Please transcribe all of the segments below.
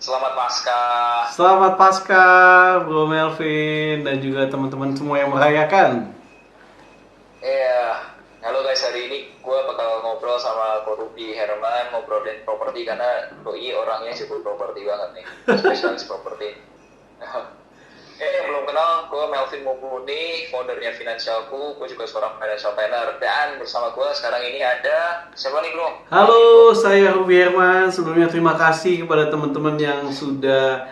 Selamat Pasca. Selamat Pasca, Bro Melvin dan juga teman-teman semua yang merayakan. Halo guys, hari ini gue bakal ngobrol sama Korupi Herman, ngobrolin properti karena Doi orangnya cukup properti banget nih, spesialis properti. Yang belum kenal, gue Melvin Mumpuni, foundernya Finansialku, gue juga seorang financial planner, dan bersama gue sekarang ini ada, siapa nih bro? Halo, saya Ruby Herman. Sebelumnya terima kasih kepada teman-teman yang sudah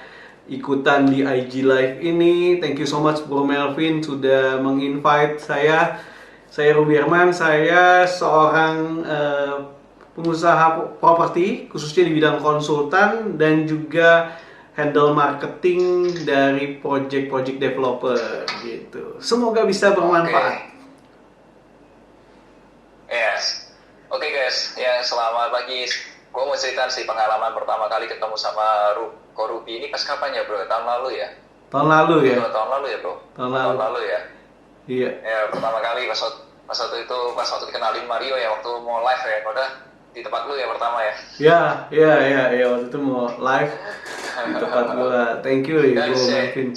ikutan di IG Live ini. Thank you so much Bro Melvin sudah menginvite saya. Saya Ruby Herman, saya seorang pengusaha properti, khususnya di bidang konsultan dan juga handle marketing dari project-project developer gitu. Semoga bisa bermanfaat. Yes. Oke guys, ya selamat pagi. Gue mau cerita sih pengalaman pertama kali ketemu sama Korupi ini pas kapan ya bro? Tahun lalu ya? Tahun lalu ya? Tahun lalu ya bro? Tahun lalu ya? Iya. Ya pertama kali pas waktu dikenalin Mario ya, waktu mau live ya, udah di tempat lu ya pertama ya? Ya, waktu itu mau live di tempat gua. Thank you ya, Dan Bro Melvin.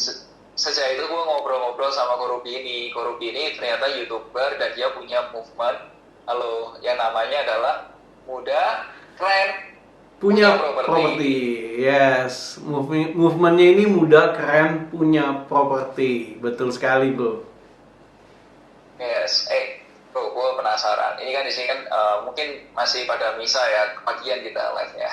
sejak itu gue ngobrol-ngobrol sama Korupi ini. Korupi ini ternyata YouTuber dan dia punya movement, yang namanya adalah Muda Keren Punya properti. Yes, movementnya ini muda keren punya properti. Betul sekali, Bro. Yes, bro, gue penasaran. Ini kan di sini kan mungkin masih pada misa ya, kepagian kita live-nya.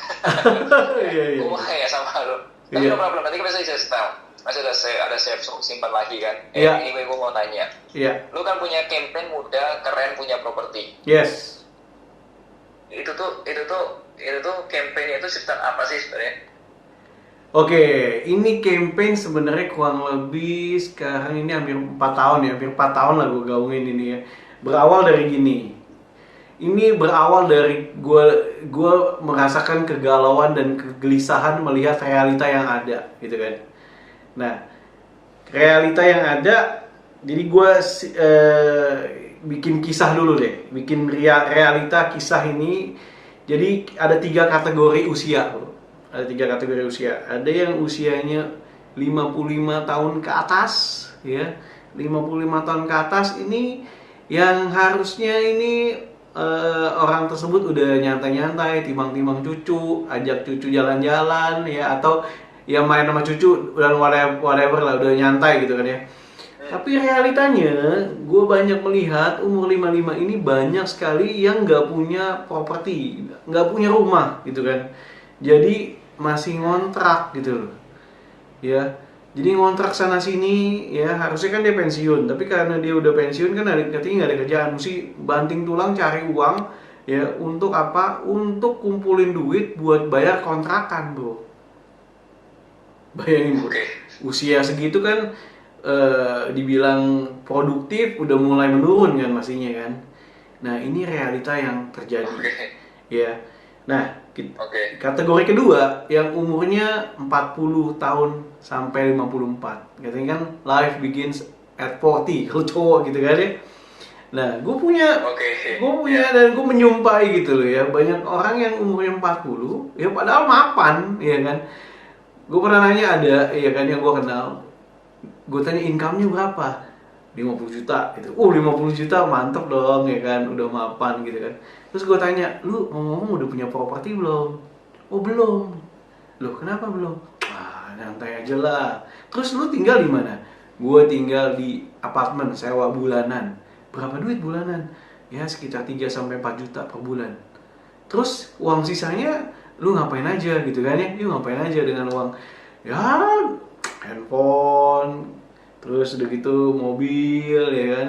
Iya. Gue ya sama lu. Tapi no problem, nanti kita bisa just tell. Masih ada save simpan lagi kan. Ini gue mau tanya. Iya. Lu kan punya campaign muda keren punya properti. Yes. Itu tuh campaign itu cerita apa sih sebenarnya? Oke, ini campaign sebenarnya kurang lebih sekarang ini hampir 4 tahun ya, hampir 4 tahun lah gue gaungin ini ya. Berawal dari gini. Ini berawal dari gue merasakan kegalauan dan kegelisahan melihat realita yang ada, gitu kan. Nah, realita yang ada, jadi gue bikin kisah dulu deh, bikin realita kisah ini. Jadi ada 3 kategori usia, bro. Ada 3 kategori usia. Ada yang usianya 55 tahun ke atas, ya. 55 tahun ke atas ini yang harusnya ini orang tersebut udah nyantai-nyantai, timbang-timbang cucu, ajak cucu jalan-jalan ya, atau ya main sama cucu dan whatever lah, udah nyantai gitu kan ya. Tapi realitanya, gue banyak melihat umur 55 ini banyak sekali yang nggak punya properti, nggak punya rumah gitu kan. Jadi masih ngontrak gitu loh. Ya, jadi ngontrak sana sini ya, harusnya kan dia pensiun, tapi karena dia udah pensiun kan katanya nggak ada kerjaan, mesti banting tulang cari uang ya, untuk apa? Untuk kumpulin duit buat bayar kontrakan, bro. Bayangin bro, usia segitu kan dibilang produktif udah mulai menurun kan masihnya kan. Nah ini realita yang terjadi ya. Nah kategori kedua yang umurnya 40 tahun sampai 54, katanya kan life begins at 40 kalau cowok gitu kan ya. Nah gue punya dan gue menyumpai gitu loh ya, banyak orang yang umurnya 40 ya padahal mapan ya kan. Gue pernah nanya ada ya kan yang gue kenal, gue tanya income-nya berapa, 50 juta gitu. 50 juta mantep dong ya kan, udah mapan gitu kan. Terus gue tanya, lu ngomong udah punya properti belum? Oh belum. Loh kenapa belum? Ah nyantai aja lah. Terus lu tinggal di mana? Gue tinggal di apartemen sewa bulanan. Berapa duit bulanan? Ya sekitar 3-4 juta per bulan. Terus uang sisanya lu ngapain aja gitu kan ya? Lu ngapain aja dengan uang? Ya handphone, terus udah gitu mobil ya kan,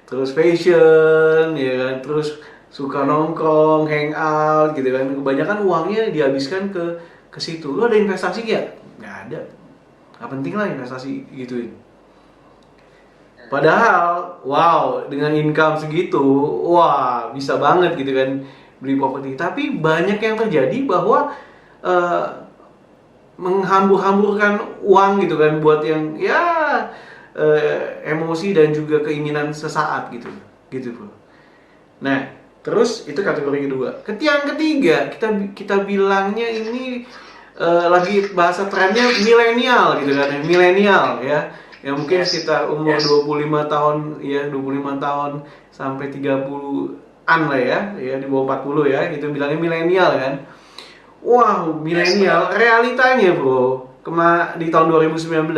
terus fashion ya kan, terus suka nongkrong, hangout gitu kan. Kebanyakan uangnya dihabiskan ke situ. Lu ada investasi gak? Nggak ada. Nggak penting lah investasi gituin. Padahal, wow, dengan income segitu, wah bisa banget gitu kan beli properti. Tapi banyak yang terjadi bahwa menghambur-hamburkan uang gitu kan buat yang ya emosi dan juga keinginan sesaat gitu bro. Nah terus itu kategori kedua. Yang ketiga kita bilangnya ini lagi bahasa trennya milenial gitu kan ya, milenial ya. Ya mungkin sekitar umur 25 tahun ya, 25 tahun sampai 30-an lah ya di bawah 40 ya, gitu bilangnya milenial kan. Wow, milenial realitanya bro. Di tahun 2019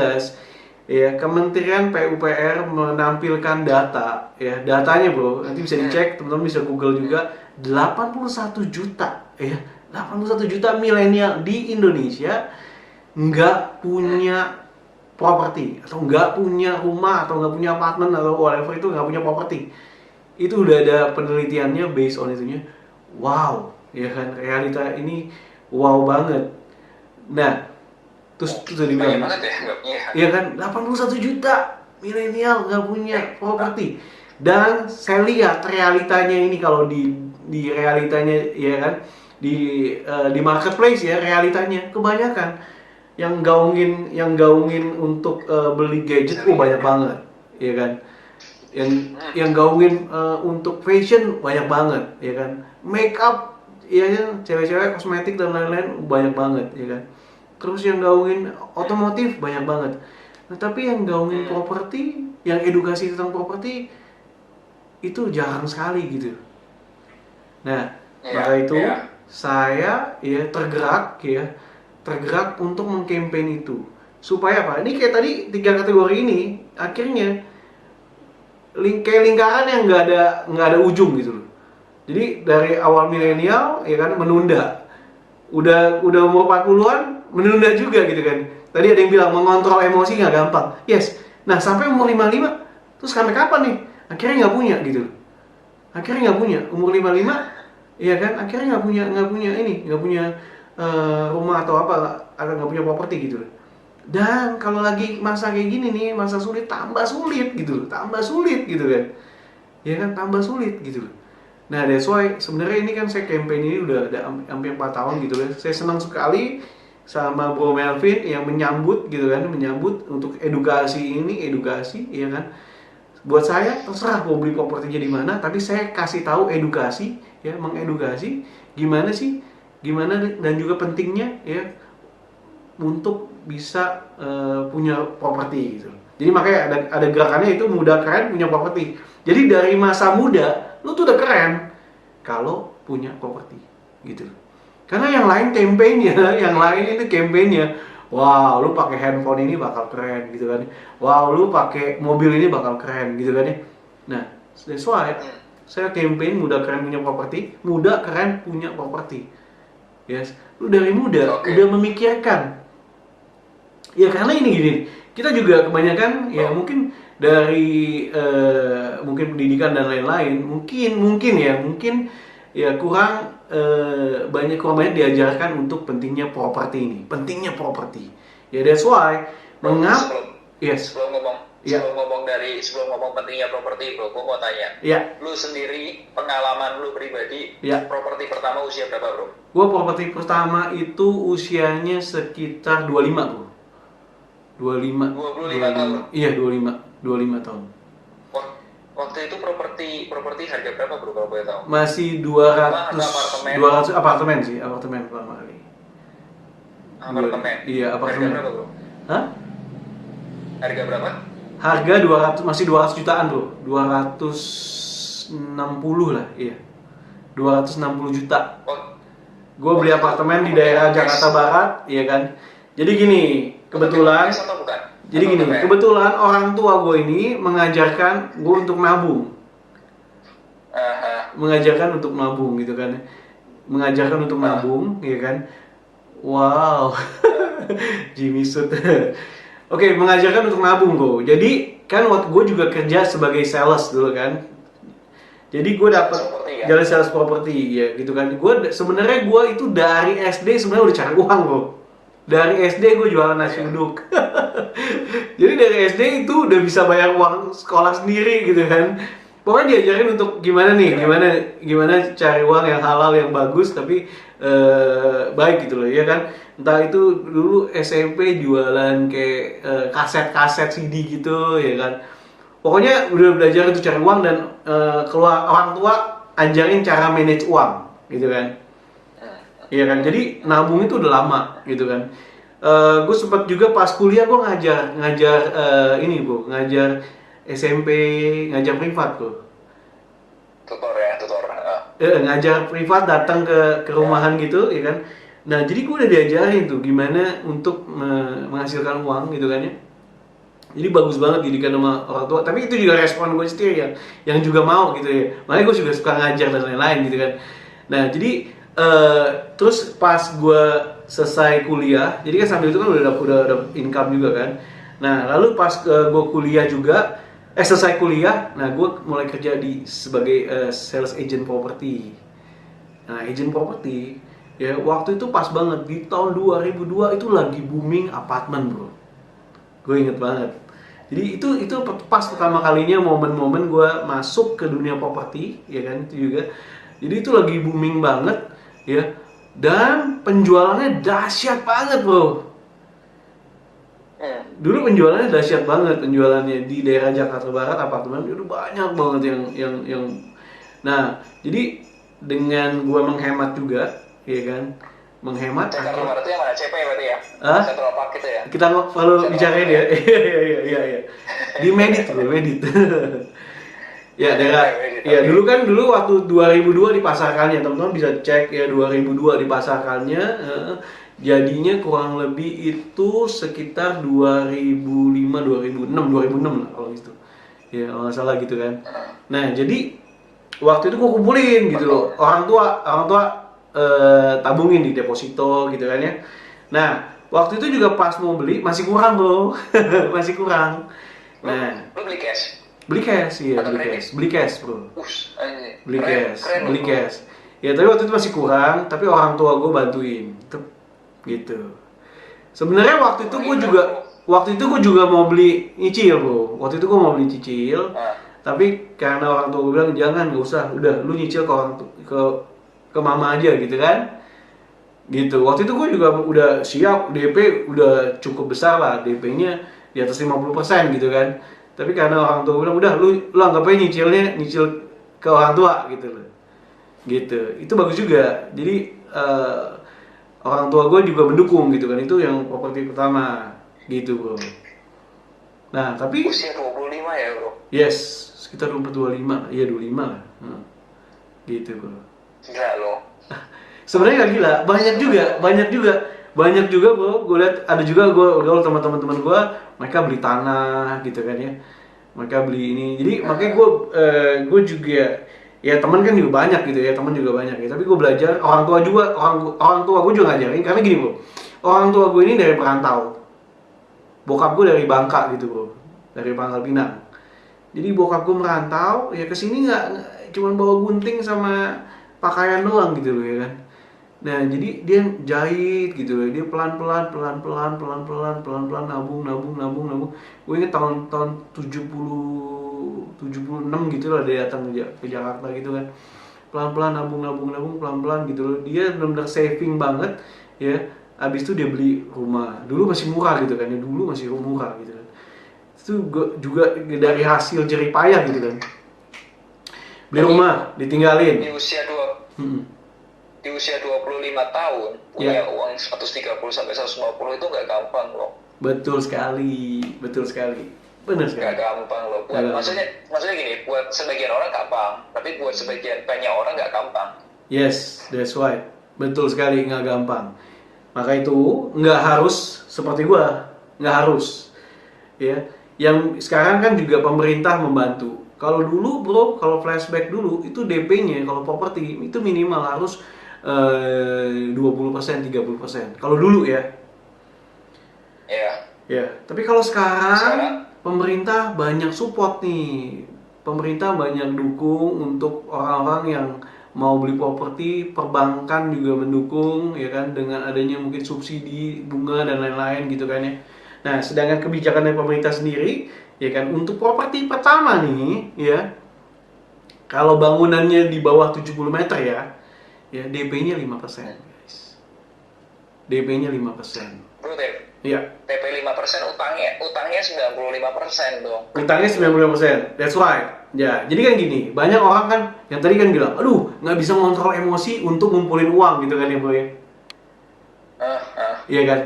ya, Kementerian PUPR menampilkan data ya, datanya bro, nanti bisa dicek, teman-teman bisa Google juga. 81 juta ya, 81 juta milenial di Indonesia nggak punya properti, atau nggak punya rumah, atau nggak punya apartemen, atau whatever, itu nggak punya properti. Itu udah ada penelitiannya based on itunya. Wow, ya kan, realita ini wow banget. Nah, terus dibilang, banget ya nggak punya. iya kan, 81 juta milenial nggak punya properti. Dan saya lihat realitanya ini, kalau di realitanya ya kan, di marketplace ya, realitanya kebanyakan yang gaungin untuk beli gadget banyak banget, ya kan. Yang gaungin untuk fashion banyak banget, ya kan. Makeup, ya kan, cewek-cewek kosmetik dan lain-lain banyak banget, ya kan. Terus yang gaungin otomotif banyak banget. Nah, tapi yang gaungin properti, yang edukasi tentang properti itu jarang sekali gitu. Nah, maka itu saya ya tergerak untuk mengkampanye itu. Supaya apa? Ini kayak tadi 3 kategori ini akhirnya kayak lingkaran yang nggak ada ujung gitu loh. Jadi dari awal milenial ya kan, menunda. Udah umur 40-an menunda juga gitu kan. Tadi ada yang bilang mengontrol emosi nggak gampang. Yes. Nah, sampai umur 55 terus sampai kapan nih? Akhirnya nggak punya gitu loh. Akhirnya nggak punya umur 55, ya kan, akhirnya nggak punya rumah atau apa, atau nggak punya properti gitu loh. Dan kalau lagi masa kayak gini nih, masa sulit, tambah sulit gitu loh, tambah sulit gitu kan, ya kan, tambah sulit gitu loh. Nah, that's why sebenarnya ini kan saya campaign ini udah ada hampir 4 tahun gitu loh. Saya senang sekali sama Bro Melvin yang menyambut gitu kan, menyambut untuk edukasi, ya kan. Buat saya terserah mau beli propertinya di mana, tapi saya kasih tahu edukasi ya, mengedukasi gimana dan juga pentingnya ya untuk bisa punya properti gitu. Jadi makanya ada gerakannya itu muda keren punya properti. Jadi dari masa muda lu tuh udah keren kalau punya properti gitu. Karena yang lain kampanye, wow, lu pakai handphone ini bakal keren gitu kan. Wow, lu pakai mobil ini bakal keren gitu kan ya. Nah, that's why saya campaign muda keren punya properti. Yes, lu dari muda udah memikirkan. Ya karena ini gini, kita juga kebanyakan ya mungkin dari mungkin pendidikan dan lain-lain, mungkin ya kurang banyak diajarkan untuk pentingnya properti. Ya that's why sebelum ngomong pentingnya properti, bro, gue mau tanya. Lu sendiri, pengalaman lu pribadi, properti pertama usia berapa, bro? Gue properti pertama itu usianya sekitar 25, bro. 25 tahun. Iya, 25 tahun. Waktu itu properti harga berapa, bro, kalau boleh tahu? Masih 200 apartemen pertama kali. Apartemen? Iya, apartemen. Harga berapa, bro? Hah? Harga berapa? Harga 200 jutaan, bro. 260 lah, iya. 260 juta. Gue beli apartemen di daerah Jakarta Barat, iya kan. Jadi gini, kebetulan orang tua gue ini mengajarkan gue untuk nabung. Mengajarkan untuk nabung gitu kan. Ya kan. Wow. Jimmy Sut. Oke, mengajarkan untuk nabung gue. Jadi kan waktu gue juga kerja sebagai sales dulu kan. Jadi gue dapat jalan sales properti ya gitu kan. Sebenarnya gue itu dari SD sebenarnya udah cari uang bro. Dari SD gue jualan nasi uduk. Jadi dari SD itu udah bisa bayar uang sekolah sendiri gitu kan. Pokoknya diajarin untuk gimana cari uang yang halal, yang bagus tapi baik gitu loh ya kan. Entah itu dulu SMP jualan kayak kaset CD gitu ya kan. Pokoknya udah belajar itu cari uang dan keluar orang tua ajarin cara manage uang gitu kan. Iya kan, jadi nabung itu udah lama gitu kan. Gue sempat juga pas kuliah gue ngajar ini bro, ngajar SMP, ngajar privat bro. Tutor ya, tutor. Ngajar privat datang ke rumahan gitu ya kan. Nah jadi gue udah diajarin tuh gimana untuk menghasilkan uang gitu kan ya. Jadi bagus banget didikan sama orang tua. Tapi itu juga respon gue sendiri yang juga mau gitu ya. Makanya gue juga suka ngajar dan lain-lain gitu kan. Nah jadi terus pas gue selesai kuliah, jadi kan sambil itu kan udah income juga kan. Nah lalu pas gue kuliah juga, selesai kuliah, nah gue mulai kerja sebagai sales agent property. Nah agent property ya waktu itu pas banget di tahun 2002 itu lagi booming apartemen bro. Gue inget banget. Jadi itu pas pertama kalinya momen-momen gue masuk ke dunia properti, ya kan itu juga. Jadi itu lagi booming banget, ya. Dan penjualannya dahsyat banget bro. Dulu penjualannya dahsyat banget, penjualannya di daerah Jakarta Barat apartemen itu banyak banget yang. Nah jadi dengan gue menghemat juga, ya kan. Menghemat Jakarta Barat itu yang mana? CP berarti ya? Central Park gitu ya? Kita kalau bicarain ya. Iya. Di Medit bro, Medit. Ya daerah. Ya dulu waktu 2002 dipasarkannya, teman-teman bisa cek ya 2002 dipasarkannya. Jadinya kurang lebih itu sekitar 2005, 2006 lah kalau gitu. Ya kalau nggak salah gitu kan. Nah jadi waktu itu gue kumpulin gitu loh. Orang tua tabungin di deposito gitu kan ya. Nah, waktu itu juga pas mau beli masih kurang bro, masih kurang. Nah, lu beli cash? Beli cash, iya beli cash bro. Beli cash. Ya tapi waktu itu masih kurang, tapi orang tua gue bantuin, gitu. Sebenarnya waktu itu gue juga mau beli nyicil bro. Waktu itu gue mau beli cicil, tapi karena orang tua gue bilang jangan, nggak usah, udah lu nyicil ke mama aja gitu kan. Gitu. Waktu itu gue juga udah siap, DP udah cukup besar lah, DP-nya di atas 50% gitu kan. Tapi karena orang tua bilang udah lu anggap aja nyicil ke orang tua gitu loh. Gitu. Itu bagus juga. Jadi orang tua gue juga mendukung gitu kan. Itu yang properti pertama gitu bro. Nah tapi usia 25 ya bro? Yes, sekitar 25, iya 25 lah. Gitu bro. Gila loh. Sebenarnya nggak gila, banyak juga gue lihat ada juga gue teman-teman gue mereka beli tanah gitu kan ya, mereka beli ini, jadi makanya gue juga ya teman kan juga banyak gitu ya, teman juga banyak ya, tapi gue belajar orang tua gue juga ngajarin karena gini bro, orang tua gue ini dari perantau, bokap gue dari Bangka gitu bro, dari Pangkal Pinang, jadi bokap gue merantau ya kesini nggak cuma bawa gunting sama pakaian doang gitu loh ya kan. Nah jadi dia jahit gitu loh, dia pelan-pelan nabung. Gue inget tahun 76 gitu lah dia datang ke Jakarta gitu kan. Pelan-pelan nabung pelan-pelan gitu loh. Dia benar-benar saving banget ya. Abis itu dia beli rumah. Dulu masih murah gitu kan ya, dulu masih murah gitu kan. Itu juga dari hasil jerih payah gitu kan. Beli rumah, ditinggalin. Di usia 25 tahun punya uang 130 sampai 150 itu nggak gampang loh. Betul sekali. Benar sekali. Nggak gampang loh. Maksudnya gini, buat sebagian orang gampang, tapi buat sebagian banyak orang nggak gampang. Yes, that's why. Betul sekali, nggak gampang. Maka itu nggak harus seperti gua, nggak harus. Ya, yang sekarang kan juga pemerintah membantu. Kalau dulu bro, kalau flashback dulu itu DP-nya kalau properti itu minimal harus 20%, 30%. Kalau dulu ya. Iya. Ya, tapi kalau sekarang pemerintah banyak support nih. Pemerintah banyak dukung untuk orang-orang yang mau beli properti, perbankan juga mendukung ya kan dengan adanya mungkin subsidi bunga dan lain-lain gitu kan ya. Nah, sedangkan kebijakan dari pemerintah sendiri ya kan untuk properti pertama nih ya. Kalau bangunannya di bawah 70 meter ya DP-nya 5% guys. DP-nya 5%. Bro, iya. DP 5% utangnya 95% dong. Utangnya 95%. That's right. Ya, jadi kan gini, banyak orang kan yang tadi kan bilang, aduh, nggak bisa ngontrol emosi untuk ngumpulin uang gitu kan ya bro ya. Iya kan?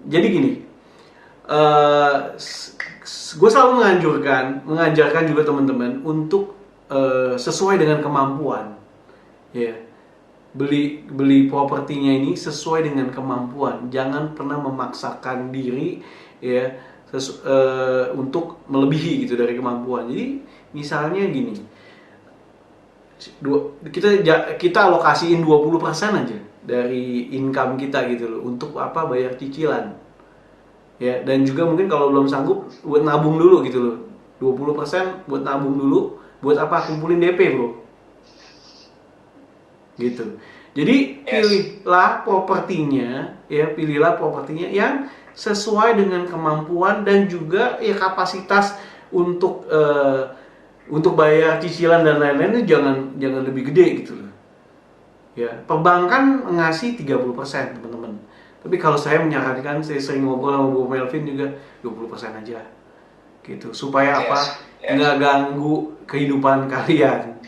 Jadi gini, gue selalu mengajarkan juga teman-teman untuk sesuai dengan kemampuan, ya. Beli propertinya ini sesuai dengan kemampuan, jangan pernah memaksakan diri, ya, untuk melebihi gitu dari kemampuan. Jadi misalnya gini, kita alokasiin 20% aja dari income kita gitu loh untuk apa, bayar cicilan, ya. Dan juga mungkin kalau belum sanggup buat nabung dulu gitu loh, 20% buat nabung dulu, buat apa, kumpulin DP bro, gitu. Jadi pilihlah propertinya, ya, pilihlah propertinya yang sesuai dengan kemampuan dan juga ya kapasitas untuk bayar cicilan dan lain-lain itu jangan lebih gede gitu loh. Ya, perbankan ngasih 30% teman-teman. Tapi kalau saya menyarankan, saya sering ngobrol sama Bu Melvin juga 20% aja. Gitu, supaya apa? Nggak ganggu kehidupan kalian.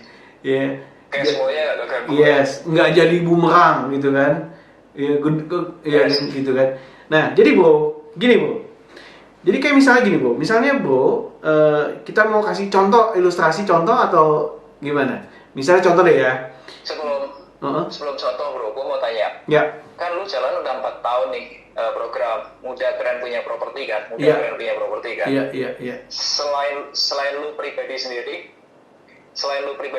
Ya. Semuanya nggak ganggu. Yes, nggak jadi bumerang gitu kan. Ya, gitu kan. Nah, jadi bro, gini bro. Jadi kayak misalnya gini bro, misalnya bro, kita mau kasih contoh, ilustrasi contoh atau gimana? Misalnya contoh deh ya. Sebelum contoh bro, gue mau tanya. Ya. Kan lu jalan udah 4 tahun nih, program Muda Keren Punya Properti kan? Keren Punya Properti kan? Iya. Selain lu pribadi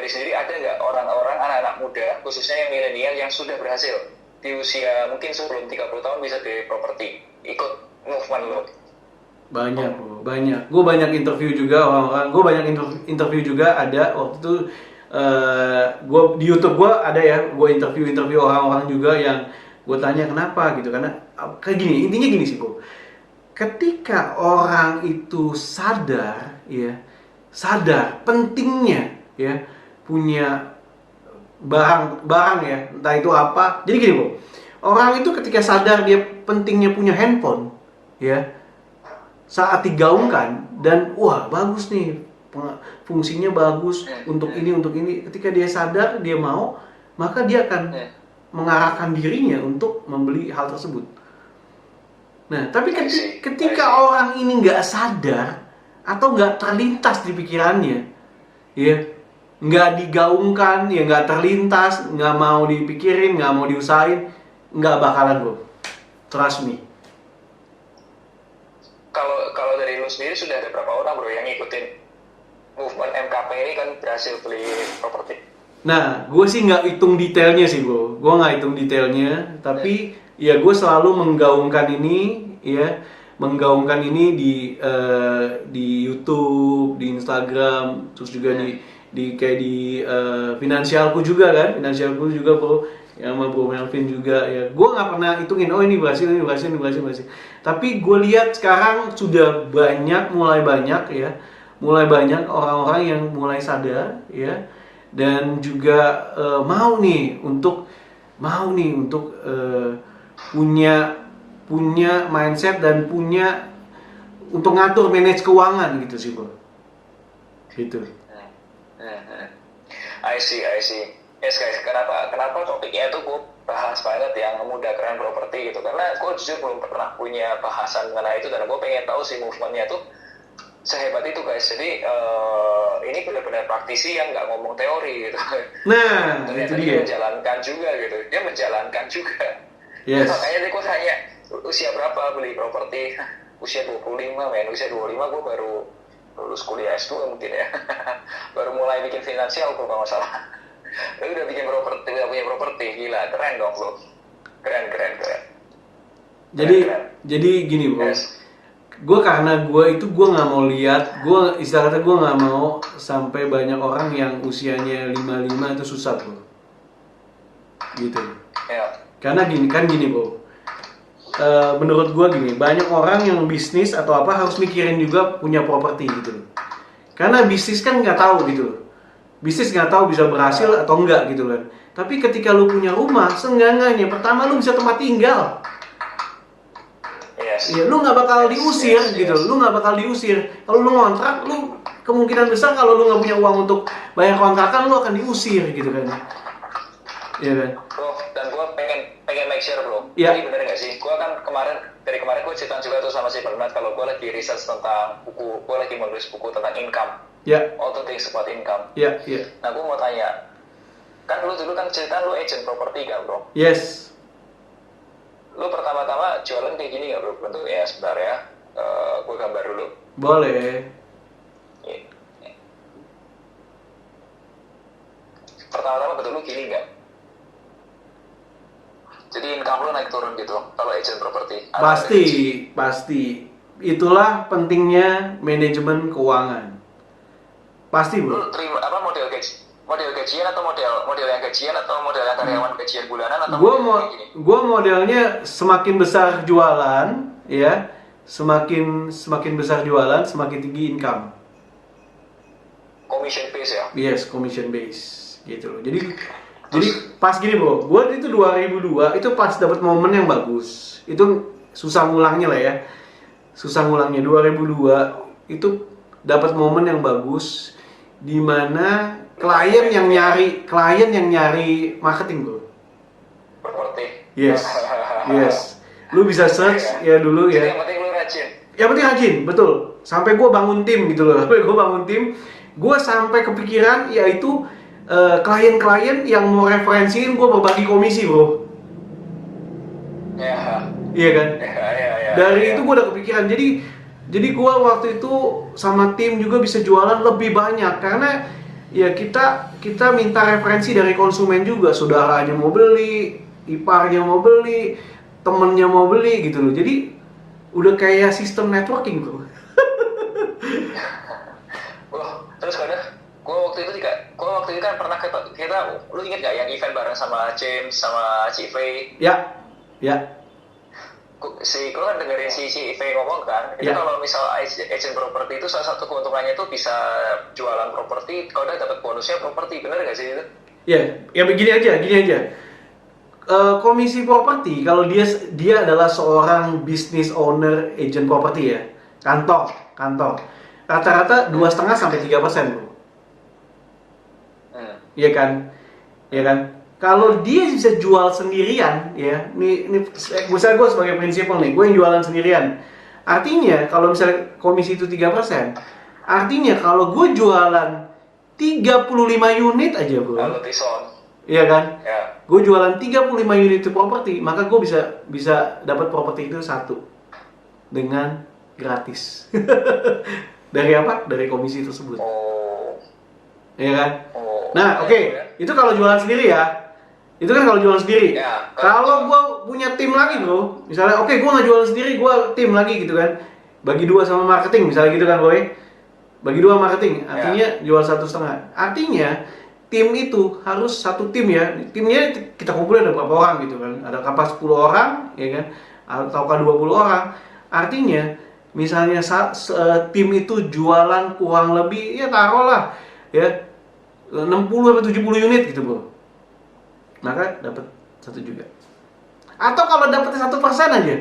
sendiri, ada nggak orang-orang, anak-anak muda, khususnya yang milenial yang sudah berhasil di usia mungkin sebelum 30 tahun bisa di properti, ikut movement lo? Banyak bro, banyak. Gue banyak interview juga orang-orang. Gue banyak interview juga ada waktu itu. Gue di YouTube gue ada ya. Gue interview orang-orang juga yang gue tanya kenapa gitu. Karena kayak gini, intinya gini sih bro. Ketika orang itu sadar, ya, sadar pentingnya, ya, punya barang ya, entah itu apa. Jadi gini bro, orang itu ketika sadar dia pentingnya punya handphone, ya, saat digaungkan dan wah bagus nih, fungsinya bagus untuk ini, ketika dia sadar, dia mau, maka dia akan mengarahkan dirinya untuk membeli hal tersebut. Nah, tapi ketika orang ini nggak sadar atau nggak terlintas di pikirannya, ya, nggak digaungkan, ya, nggak terlintas, nggak mau dipikirin, nggak mau diusahain, nggak bakalan bro. Trust me. Kalau dari lu sendiri sudah ada berapa orang bro yang ngikutin movement MKP ini kan berhasil beli properti? Nah, gue sih nggak hitung detailnya sih bro. Gue nggak hitung detailnya, tapi ya gue selalu menggaungkan ini, ya, menggaungkan ini di YouTube, di Instagram, terus juga di kayak di finansialku juga kan, finansialku juga bro, yang sama Bro Melvin juga ya. Gue nggak pernah hitungin, oh ini berhasil. Tapi gue lihat sekarang sudah mulai banyak orang-orang yang mulai sadar, ya, dan juga mau nih untuk punya mindset dan punya untuk ngatur manage keuangan gitu sih bro, gitu. I see. Yes guys, kenapa topiknya itu gue bahas banget yang Muda Keren Properti gitu, karena gue jujur belum pernah punya bahasan mengenai itu dan gue pengen tahu sih movementnya tuh sehebat itu guys. Jadi ini benar-benar praktisi yang nggak ngomong teori gitu. Nah, ternyata dia menjalankan juga gitu. Yes. Makanya gue tanya, usia berapa beli properti? Usia 25 men. Usia 25 gue baru lulus kuliah S2 mungkin ya. Baru mulai bikin finansial kalau nggak salah. Lu udah bikin properti, udah punya properti, gila, keren dong lo. Keren. Jadi gini bro. Yes. Gue nggak mau lihat, istilahnya gue nggak mau sampai banyak orang yang usianya 55 itu susah bro, gitu. Ya. Karena gini bro, menurut gue gini, banyak orang yang bisnis atau apa harus mikirin juga punya properti gitu. Karena bisnis kan nggak tahu gitu, bisnis nggak tahu bisa berhasil atau enggak gitu kan. Tapi ketika lu punya rumah, seenggak-enggaknya pertama lu bisa tempat tinggal. Iya, lu nggak bakal diusir gitu. Lu nggak bakal diusir. Kalau lu ngontrak, lu kemungkinan besar kalau lu nggak punya uang untuk bayar kontrakan, lu akan diusir gitu kan. Iya kan. Dan gue pengen make sure bro. Iya. Jadi bener nggak sih? Gue kan dari kemarin gue cerita juga tuh sama si Bernard kalau gue lagi research tentang buku, gue lagi menulis buku tentang income. Ya. All the things about income. Ya, ya. Nah gue mau tanya, kan lu dulu kan cerita lu agent properti kan bro? Yes. Lu pertama-tama jualan kayak gini nggak bro? Bentuknya sebentar ya. Gue gambar dulu. Boleh. Pertama-tama betul lu gini nggak? Jadi income lu naik turun gitu kalau agent properti. Pasti. Itulah pentingnya manajemen keuangan. Pasti bro. Lu terima apa model gajian atau model yang gajian atau model yang karyawan gajian bulanan atau Gua modelnya semakin besar jualan, ya, semakin besar jualan, semakin tinggi income. Commission base ya? Yes, commission base gitu loh. Jadi pas gini bro, gue itu 2002 itu pas dapat momen yang bagus. Itu susah ngulangnya lah ya. Susah ngulangnya 2002 itu dapat momen yang bagus di mana klien yang nyari marketing bro. Properti. Yes. Lu bisa search ya dulu ya. Jadi yang penting lu rajin. Yang penting rajin, betul. Sampai gue bangun tim gitu loh. Gue sampai kepikiran yaitu klien-klien yang mau referensiin gue berbagi komisi bro. Ya. Iya kan? Ya. Dari itu gue udah kepikiran. Jadi gue waktu itu sama tim juga bisa jualan lebih banyak karena ya kita minta referensi dari konsumen juga. Saudaranya mau beli, iparnya mau beli, temennya mau beli gitu loh. Jadi udah kayak sistem networking bro. Terus gue waktu itu kan pernah kita lu inget gak yang event bareng sama James sama Cik Faye? Ya. Gue kan dengerin si Faye ngomong kan, itu kalau misal agent properti itu salah satu keuntungannya itu bisa jualan properti, kalau udah dapat bonusnya properti, bener gak sih itu? Ya begini aja. Komisi properti kalau dia adalah seorang business owner agent properti ya, kantor. Rata-rata 2,5 sampai 3% bro. Iya kan? Kalau dia bisa jual sendirian, ya, misalnya gue sebagai prinsipal nih, gue yang jualan sendirian. Artinya kalau misalnya komisi itu 3%, artinya kalau gue jualan 35 unit aja bro. Iya kan? Ya. Gue jualan 35 unit itu properti, maka gue bisa dapat properti itu satu dengan gratis. Dari apa? Dari komisi tersebut. Iya kan? Nah, oke. Itu kalau jualan sendiri ya. Itu kan kalau jualan sendiri. Ya, kalau gue punya tim lagi bro, misalnya gue nggak jualan sendiri, gue tim lagi gitu kan. Bagi 2 sama marketing, misalnya gitu kan boy. Bagi 2 marketing, artinya jual 1,5. Artinya tim itu harus satu tim ya. Timnya kita kumpulin ada berapa orang gitu kan. Ada kapal 10 orang, ya kan? Ataukah 20 orang. Artinya misalnya tim itu jualan kurang lebih ya taruhlah ya 60 sampai 70 unit gitu bro, maka dapat 1 juga. Atau kalau dapat 1% aja,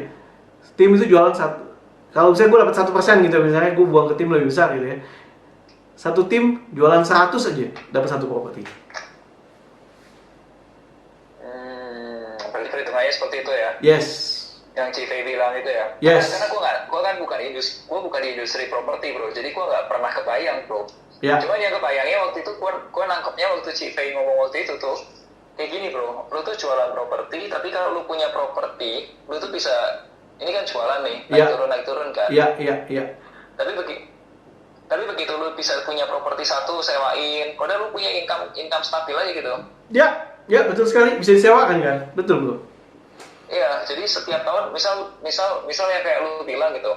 tim itu jualan 1. Kalau misalnya gue dapat 1% gitu, misalnya gue buang ke tim lebih besar gitu ya, 1 tim jualan 100 aja dapat 1 properti. Berarti perhitungannya seperti itu ya? Yes. Yang CV bilang itu ya? Yes. Karena gue kan bukan di industri properti bro, jadi gue nggak pernah kebayang bro. Ya. Cuman yang kebayangnya waktu itu gue nangkepnya waktu CV ngomong waktu itu tuh kayak gini bro, lu tuh jualan properti, tapi kalau lu punya properti, lu tuh bisa, ini kan jualan nih, naik turun kan? Iya. Tapi begitu lu bisa punya properti satu, sewain, padahal lu punya income stabil aja gitu. Ya betul sekali, bisa disewakan kan, betul bro. Iya, jadi setiap tahun, misal yang kayak lu bilang gitu,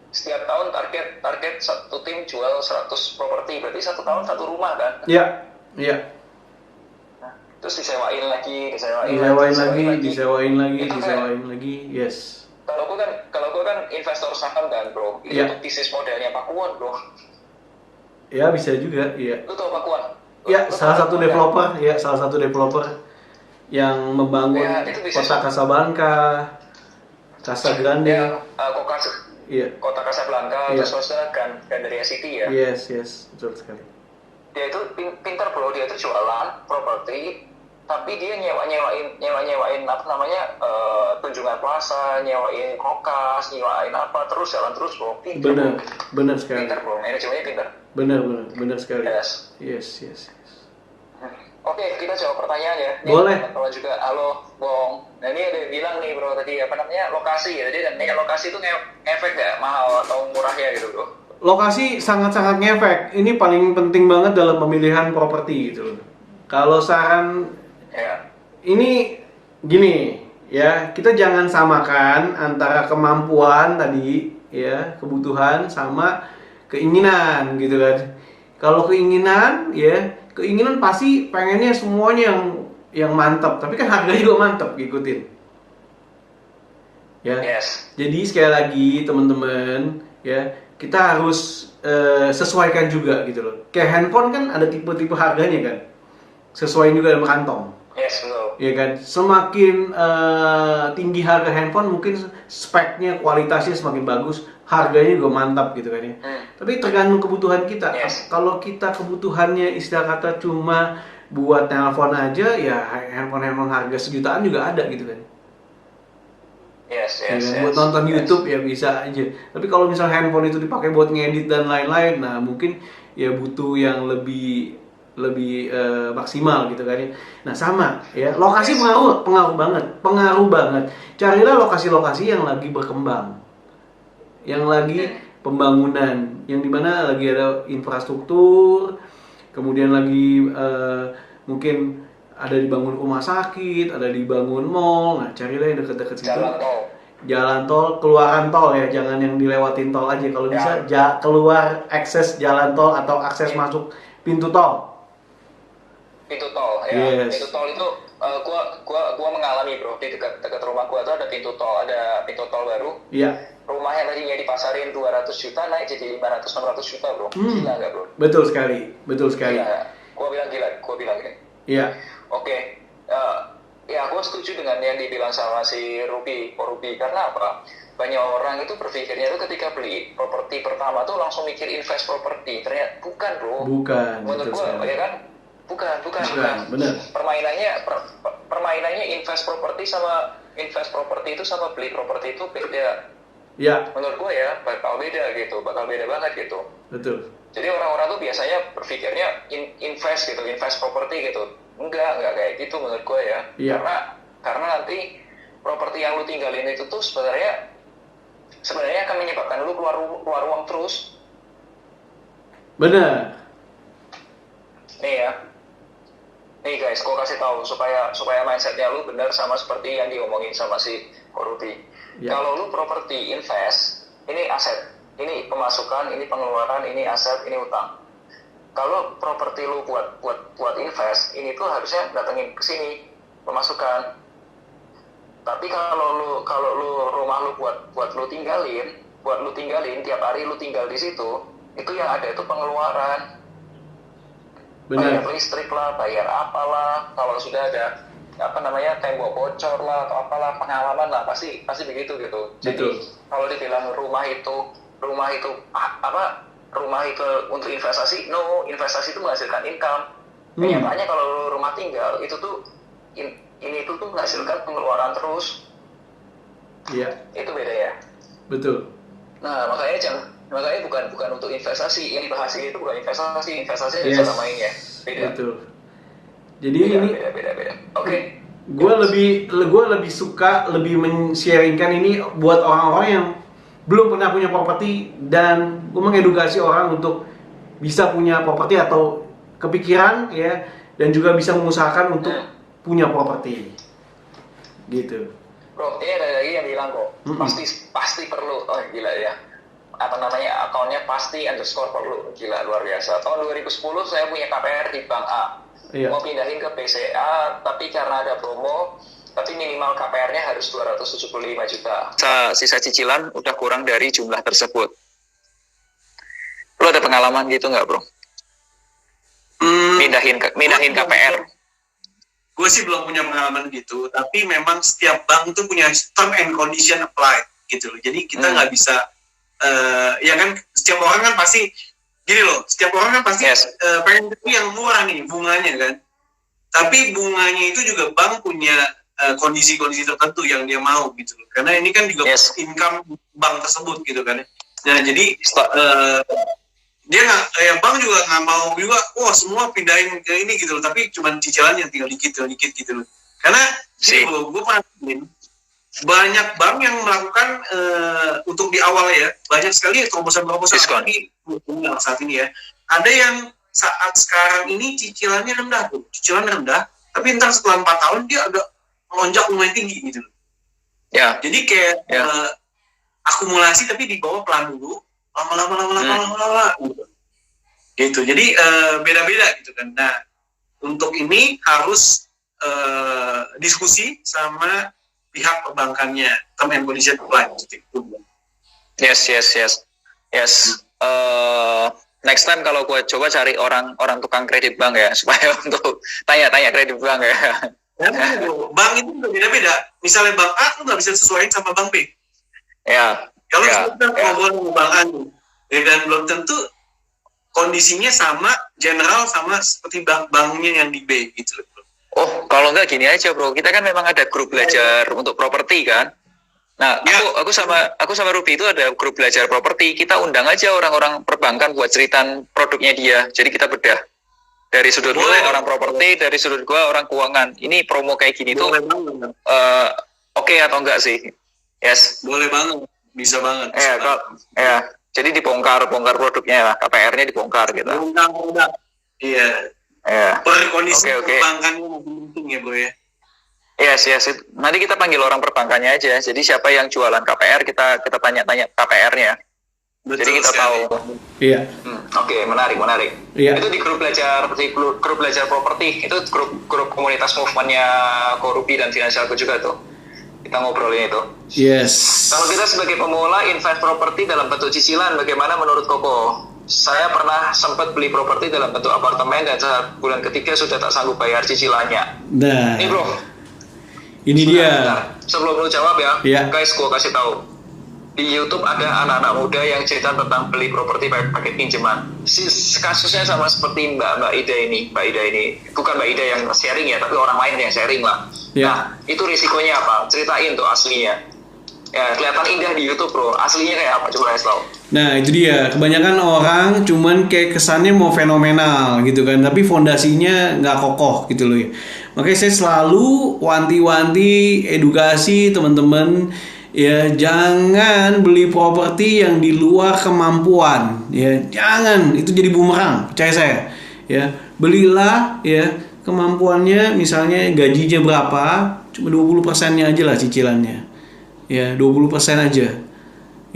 setiap tahun target satu tim jual 100 properti, berarti 1 tahun 1 rumah kan? Iya. Nah, terus disewain lagi, yes. Kalau gue kan investor saham kan bro, itu bisnis modelnya Pakuan bro. Ya bisa juga, iya. Lu tau Pakuan? Ya, salah satu developer yang membangun kota Casablanca, Casa Grande. Kota Casablanca, terus maksudnya Gandaria City ya. Yes, betul sekali. Dia itu pintar bro, dia itu jualan properti, tapi dia nyewain apa namanya, Tunjungan Plaza, nyewain Kokas, nyewain apa, terus jalan terus bro. Benar sekali. Pintar bro, manajemennya pintar. Benar sekali. Yes. Oke, kita jawab pertanyaan ya. Boleh. Teman-teman juga, halo Bong. Nah ini ada yang bilang nih bro tadi apa namanya, lokasi ya. Jadi lokasi itu ngefek nggak mahal atau murahnya gitu bro? Lokasi sangat-sangat ngefek. Ini paling penting banget dalam pemilihan properti gitu loh. Kalau saran ini gini ya, kita jangan samakan antara kemampuan tadi ya, kebutuhan sama keinginan gitu kan. Kalau keinginan pasti pengennya semuanya yang mantap, tapi kan harganya juga mantap ngikutin. Ya. Jadi sekali lagi teman-teman ya, kita harus sesuaikan juga gitu loh. Kayak handphone kan ada tipe-tipe harganya kan. Sesuai juga dengan kantong. Yes, betul. Ya kan, semakin tinggi harga handphone mungkin speknya, kualitasnya semakin bagus, harganya juga mantap gitu kan ya. Tapi tergantung kebutuhan kita. Kalau kita kebutuhannya istilah kata cuma buat telepon aja, ya handphone harga sejutaan juga ada gitu kan. Yes. Buat nonton YouTube ya bisa aja. Tapi kalau misal handphone itu dipakai buat ngedit dan lain-lain, nah mungkin ya butuh yang lebih maksimal gitu kan ya. Nah sama ya, lokasi pengaruh banget. Carilah lokasi-lokasi yang lagi berkembang, yang lagi pembangunan, yang dimana lagi ada infrastruktur, kemudian lagi mungkin ada dibangun rumah sakit, ada dibangun mall. Nah carilah yang dekat-dekat situ. Jalan tol, keluaran tol ya, jangan yang dilewatin tol aja. Kalau bisa keluar akses jalan tol atau akses masuk pintu tol. Pintu tol ya. Pintu tol itu gua mengalami bro, di dekat rumah gua tuh ada pintu tol baru. Iya. Rumah yang tadinya dipasarin 200 juta naik jadi 500-600 juta bro. Gila nggak bro? Betul sekali. Gila. Gua bilang gini. Iya. Oke. Ya gua setuju dengan yang dibilang sama si Ruby karena apa? Banyak orang itu berpikirnya tuh ketika beli properti pertama tuh langsung mikir invest properti. Ternyata bukan bro. Bukan. Menurut gua ya kan? Bukan. Benar. Permainannya invest properti itu sama beli properti itu beda. Ya. Menurut gue ya bakal beda banget gitu. Betul. Jadi orang-orang tuh biasanya berpikirnya invest properti gitu. Enggak kayak gitu menurut gue ya. Ya. Karena nanti properti yang lu tinggalin itu tuh sebenarnya akan menyebabkan lu keluar uang terus. Benar. Nih guys, gue kasih tahu supaya mindsetnya lu benar sama seperti yang diomongin sama si Koruti. Ya. Kalau lu properti invest, ini aset, ini pemasukan, ini pengeluaran, ini aset, ini utang. Kalau properti lu buat invest, ini tuh harusnya datengin ke sini pemasukan. Tapi kalau lu rumah lu buat lu tinggalin tiap hari lu tinggal di situ, itu yang ada itu pengeluaran. Benar. Bayar listrik lah, bayar apalah, kalau sudah ada tembok bocor lah atau apalah, pengalaman lah, pasti begitu gitu. Jadi kalau dibilang rumah itu untuk investasi, investasi itu menghasilkan income. Kenyataannya kalau rumah tinggal itu tuh ini tuh menghasilkan pengeluaran terus. Iya. Itu beda ya. Betul. Nah makanya bukan untuk investasi, yang dibahas ini itu bukan investasi yang cara mainnya beda. Betul. Jadi beda. Oke. Gue lebih suka men-sharingkan ini buat orang-orang yang belum pernah punya properti, dan gue mengedukasi orang untuk bisa punya properti atau kepikiran ya, dan juga bisa mengusahakan untuk punya properti gitu. Bro, ini ada lagi yang bilang kok pasti perlu. Oh gila ya, akunnya pasti _perlu, gila luar biasa. Tahun 2010 saya punya KPR di Bank A. Iya. Mau pindahin ke BCA, tapi karena ada promo, tapi minimal KPR-nya harus 275 juta. Sisa cicilan udah kurang dari jumlah tersebut. Lu ada pengalaman gitu nggak, bro? Mindahin KPR. Gue sih belum punya pengalaman gitu, tapi memang setiap bank tuh punya term and condition apply gitu loh. Jadi kita nggak bisa, ya kan setiap orang kan pasti gini loh, setiap orang kan pasti pengen itu yang murah nih bunganya kan. tapi bunganya itu juga bank punya kondisi-kondisi tertentu yang dia mau gitu. Karena ini kan juga income bank tersebut gitu kan. Nah jadi dia nggak, bank juga nggak mau juga, semua pindahin ke ini gitu loh. Tapi cuma cicilannya tinggal dikit gitu loh. Karena gue pernah banyak bank yang melakukan untuk di awal ya, banyak sekali terobosan-terobosan lagi saat ini ya. Ada yang saat sekarang ini cicilan rendah, tapi ntar setelah 4 tahun dia agak melonjak lumayan tinggi gitu. Ya. Jadi kayak akumulasi tapi di bawah pelan dulu, lama-lama gitu. Jadi beda-beda gitu kan. Nah, untuk ini harus diskusi sama pihak perbankannya, term and condition apply. Yes. Next time kalau gue coba cari orang tukang kredit bank ya, supaya untuk tanya-tanya kredit bank ya. Bank itu beda-beda. Misalnya bank A, lu nggak bisa sesuaiin sama bank B. Ya. Kalau kita ngobrol bank A, dan belum tentu kondisinya sama, general sama seperti banknya yang di B gitu. Oh, kalau nggak gini aja bro, kita kan memang ada grup belajar untuk properti kan. Nah, aku sama Ruby itu ada grup belajar properti. Kita undang aja orang-orang perbankan buat ceritaan produknya dia. Jadi kita bedah dari sudut lu orang properti, dari sudut gua orang keuangan. Ini promo kayak gini tuh oke atau enggak sih? Yes. Boleh banget, bisa banget. Jadi dibongkar produknya lah, KPR-nya dibongkar gitu. Iya. Per kondisi perbankannya penting ya bro ya. Yes. Nanti kita panggil orang perbankannya aja. Jadi siapa yang jualan KPR kita tanya-tanya KPR-nya. Betul, jadi kita tahu. Iya. Oke, menarik. Iya. Itu di grup belajar properti. Itu grup komunitas movementnya Korupi dan Finansialku juga tuh. Kita ngobrolin itu. Yes. Kalau kita sebagai pemula invest properti dalam bentuk cicilan, bagaimana menurut Koko? Saya pernah sempat beli properti dalam bentuk apartemen dan saat bulan ketiga sudah tak sanggup bayar cicilannya. Nah. Ini bro. Ini dia. Bentar. Sebelum lu jawab ya, guys, gua kasih tahu. Di YouTube ada anak-anak muda yang cerita tentang beli properti pakai pinjaman. Kasusnya sama seperti Mbak Ida ini. Bukan Mbak Ida yang sharing ya, tapi orang lain yang sharing lah. Ya. Nah, itu risikonya apa? Ceritain tuh aslinya. Ya, kelihatan indah di YouTube bro. Aslinya kayak apa? Coba kasih tahu. Nah, itu dia. Kebanyakan orang cuman kayak kesannya mau fenomenal gitu kan, tapi fondasinya nggak kokoh gitu loh ya. Makanya saya selalu wanti-wanti edukasi teman-teman. Ya, jangan beli properti yang di luar kemampuan. Ya, jangan, itu jadi bumerang, percaya saya. Ya, belilah ya kemampuannya, misalnya gajinya berapa, cuma 20%-nya aja lah cicilannya. Ya, 20% aja.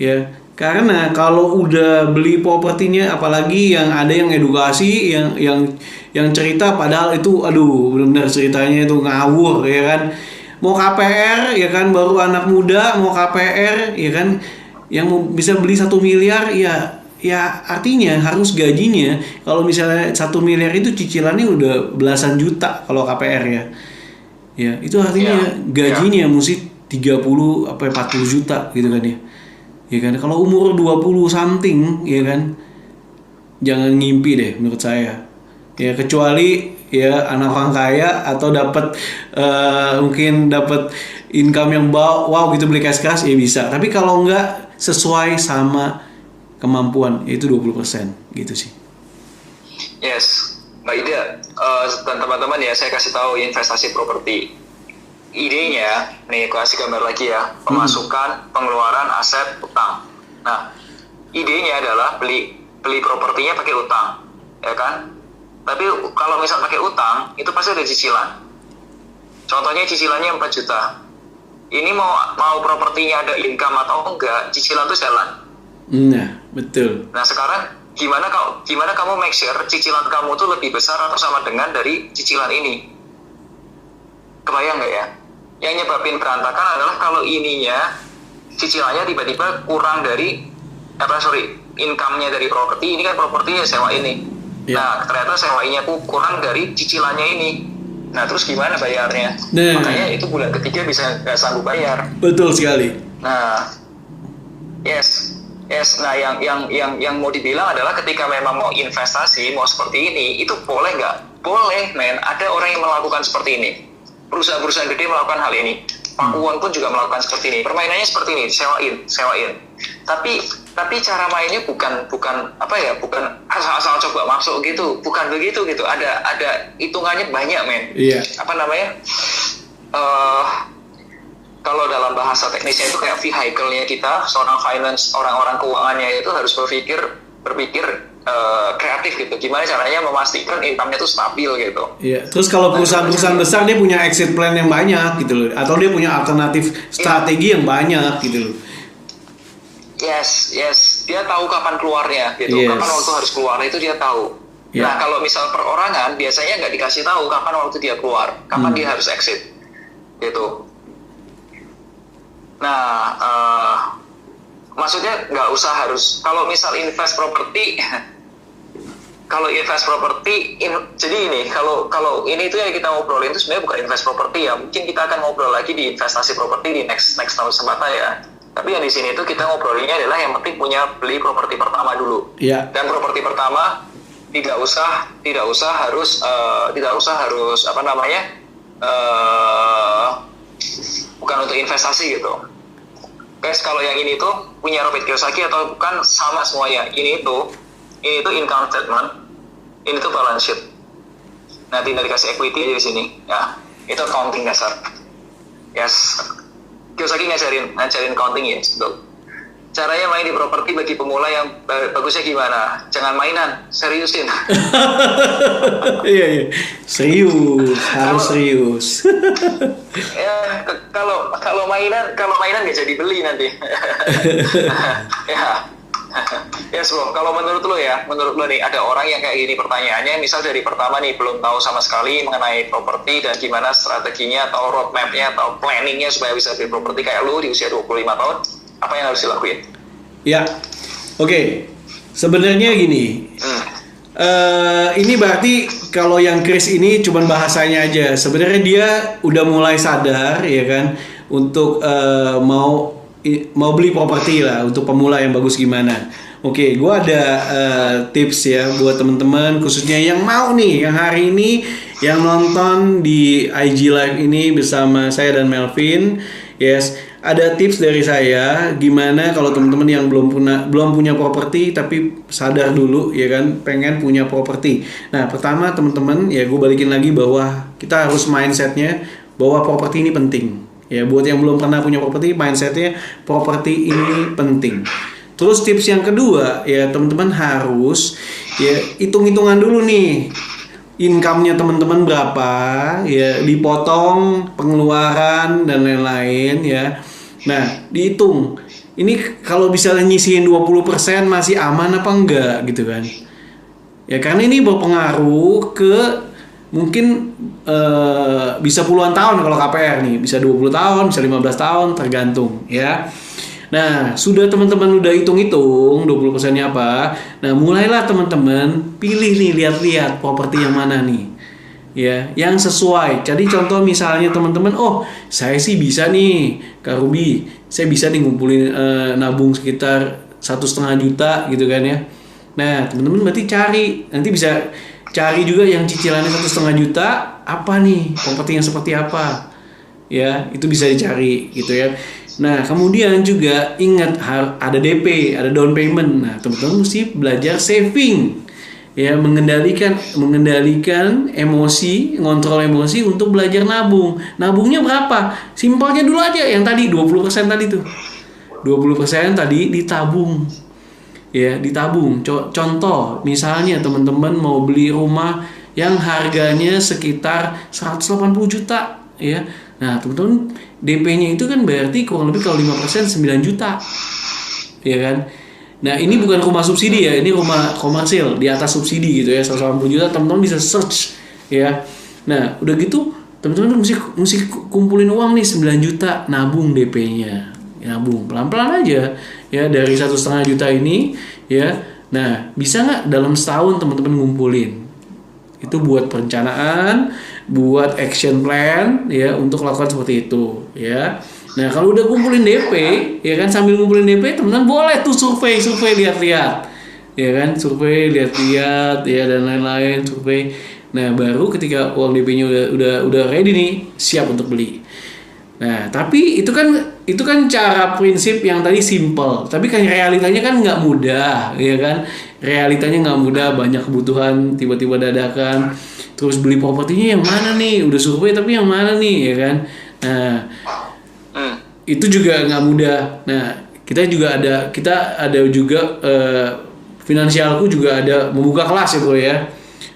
Ya, karena kalau udah beli propertinya, apalagi yang ada yang edukasi, yang cerita padahal itu benar-benar ceritanya itu ngawur ya kan. Mau KPR ya kan, baru anak muda mau KPR ya kan, yang bisa beli 1 miliar ya artinya harus gajinya, kalau misalnya 1 miliar itu cicilannya udah belasan juta kalau KPR ya itu artinya gajinya mesti 30 apa 40 juta gitu kan ya kan. Kalau umur 20 something ya kan, jangan ngimpi deh menurut saya ya, kecuali ya anak orang kaya atau dapat mungkin dapat income yang wow gitu, beli kas-kas ya bisa. Tapi kalau enggak sesuai sama kemampuan itu 20% gitu sih. Yes, Mbak Ida dan teman-teman ya, saya kasih tahu investasi properti. Idenya, nih aku kasih gambar lagi ya, pemasukan, pengeluaran, aset, utang. Nah, idenya adalah beli propertinya pakai utang, ya kan? Tapi kalau misal pakai utang, itu pasti ada cicilan. Contohnya cicilannya 4 juta. Ini mau propertinya ada income atau enggak, cicilan itu jalan. Nah, betul. Nah, sekarang gimana kamu make sure cicilan kamu tuh lebih besar atau sama dengan dari cicilan ini? Kebayang nggak ya? Yang nyebabin berantakan adalah kalau ininya cicilannya tiba-tiba kurang dari income-nya dari properti. Ini kan propertinya sewa ini. Nah, ternyata sewainya kurang dari cicilannya ini. Nah, terus gimana bayarnya? Makanya itu bulan ketiga bisa nggak sanggup bayar. Betul sekali. Nah, yes. Nah, yang mau dibilang adalah ketika memang mau investasi, mau seperti ini, itu boleh nggak Boleh, men. Ada orang yang melakukan seperti ini. Perusahaan-perusahaan gede melakukan hal ini. Pakuwon pun juga melakukan seperti ini. Permainannya seperti ini, sewain. Tapi cara mainnya bukan asal-asal coba masuk gitu. Bukan begitu gitu. Ada hitungannya banyak, men. Iya. Kalau dalam bahasa teknisnya itu kayak vehicle-nya kita, seorang finance, orang-orang keuangannya itu harus berpikir kreatif gitu. Gimana caranya memastikan income-nya itu stabil gitu. Iya. Terus kalau perusahaan-perusahaan besar dia punya exit plan yang banyak gitu loh, atau dia punya alternatif strategi yang banyak gitu loh. Yes. Dia tahu kapan keluarnya gitu. Yes. Kapan waktu harus keluar itu dia tahu. Yeah. Nah, kalau misal perorangan biasanya nggak dikasih tahu kapan waktu dia keluar, kapan dia harus exit gitu. Nah, maksudnya nggak usah harus, kalau misal invest properti jadi ini kalau ini itu yang kita ngobrolin itu sebenarnya bukan invest properti ya, mungkin kita akan ngobrol lagi di investasi properti di next kesempatan ya. Tapi yang di sini itu kita ngobrolinnya adalah yang penting punya beli properti pertama dulu. Yeah. Dan properti pertama tidak usah harus bukan untuk investasi gitu. Guys, kalau yang ini tuh punya Robert Kiyosaki atau bukan sama semuanya. Ini tuh income statement, ini tuh balance sheet. Nanti dikasih equity di sini, ya. Itu accounting dasar. Yes. Kiyosaki ngajarin accounting ya, betul. Caranya main di properti bagi pemula yang bagusnya gimana? Jangan mainan, seriusin. Iya. Serius, harus serius. Ya, kalau mainan nggak jadi beli nanti. Ya. Yes bro, kalau menurut lo nih ada orang yang kayak gini pertanyaannya, misal dari pertama nih belum tahu sama sekali mengenai properti dan gimana strateginya atau roadmapnya atau planningnya supaya bisa beli properti kayak lo di usia 25 tahun, apa yang harus dilakuin? Ya, oke. Sebenarnya gini, ini berarti kalau yang Chris ini cuman bahasanya aja. Sebenarnya dia udah mulai sadar ya kan untuk mau beli properti lah untuk pemula yang bagus gimana. Oke, gue ada tips ya buat teman-teman khususnya yang mau nih, yang hari ini yang nonton di IG Live ini bersama saya dan Melvin. Yes, ada tips dari saya gimana kalau teman-teman yang belum punya properti tapi sadar dulu ya kan pengen punya properti. Nah, pertama teman-teman ya gue balikin lagi bahwa kita harus mindsetnya bahwa properti ini penting. Ya, buat yang belum pernah punya properti, mindsetnya properti ini penting. Terus tips yang kedua ya teman-teman harus ya hitung-hitungan dulu nih income-nya teman-teman berapa ya, dipotong pengeluaran dan lain-lain ya. Nah, dihitung. Ini kalau bisa nyisihin 20% masih aman apa enggak gitu kan. Ya karena ini berpengaruh ke mungkin bisa puluhan tahun kalau KPR nih, bisa 20 tahun, bisa 15 tahun tergantung ya. Nah, sudah teman-teman udah hitung-hitung 20%-nya apa. Nah, mulailah teman-teman pilih nih, lihat-lihat properti yang mana nih. Ya, yang sesuai. Jadi contoh misalnya teman-teman, oh, saya sih bisa nih, Kak Ruby, saya bisa nih ngumpulin nabung sekitar 1,5 juta gitu kan ya. Nah, teman-teman berarti cari, nanti bisa cari juga yang cicilannya 1,5 juta, apa nih, properti yang seperti apa. Ya, itu bisa dicari gitu ya. Nah, kemudian juga ingat ada DP, ada down payment. Nah, teman-teman mesti belajar saving. Ya, mengendalikan emosi, ngontrol emosi untuk belajar nabung. Nabungnya berapa? Simpelnya dulu aja yang tadi 20% tadi tuh. 20% tadi ditabung. Ya, ditabung. Contoh, misalnya teman-teman mau beli rumah yang harganya sekitar 180 juta, ya. Nah, teman-teman DP-nya itu kan berarti kurang lebih kalau 5% 9 juta. Ya kan? Nah, ini bukan rumah subsidi ya, ini rumah komersil di atas subsidi gitu ya, 180 juta, teman-teman bisa search ya. Nah, udah gitu teman-teman mesti kumpulin uang nih 9 juta, nabung DP-nya. Nabung pelan-pelan aja ya dari 1,5 juta ini ya. Nah, bisa nggak dalam setahun teman-teman ngumpulin? Itu buat perencanaan, buat action plan ya untuk lakukan seperti itu ya. Nah, kalau udah kumpulin DP ya kan, sambil ngumpulin DP teman-teman boleh tuh survei lihat-lihat ya kan, survei lihat-lihat ya dan lain-lain, survei Nah, baru ketika uang DP-nya udah ready nih, siap untuk beli. Nah, tapi itu kan cara prinsip yang tadi simple, tapi kan realitanya kan nggak mudah, ya kan? Realitanya nggak mudah, banyak kebutuhan tiba-tiba dadakan. Terus beli propertinya yang mana nih? Udah survei tapi yang mana nih, ya kan? Nah, itu juga nggak mudah. Nah, kita ada juga finansialku juga ada membuka kelas ya bro ya.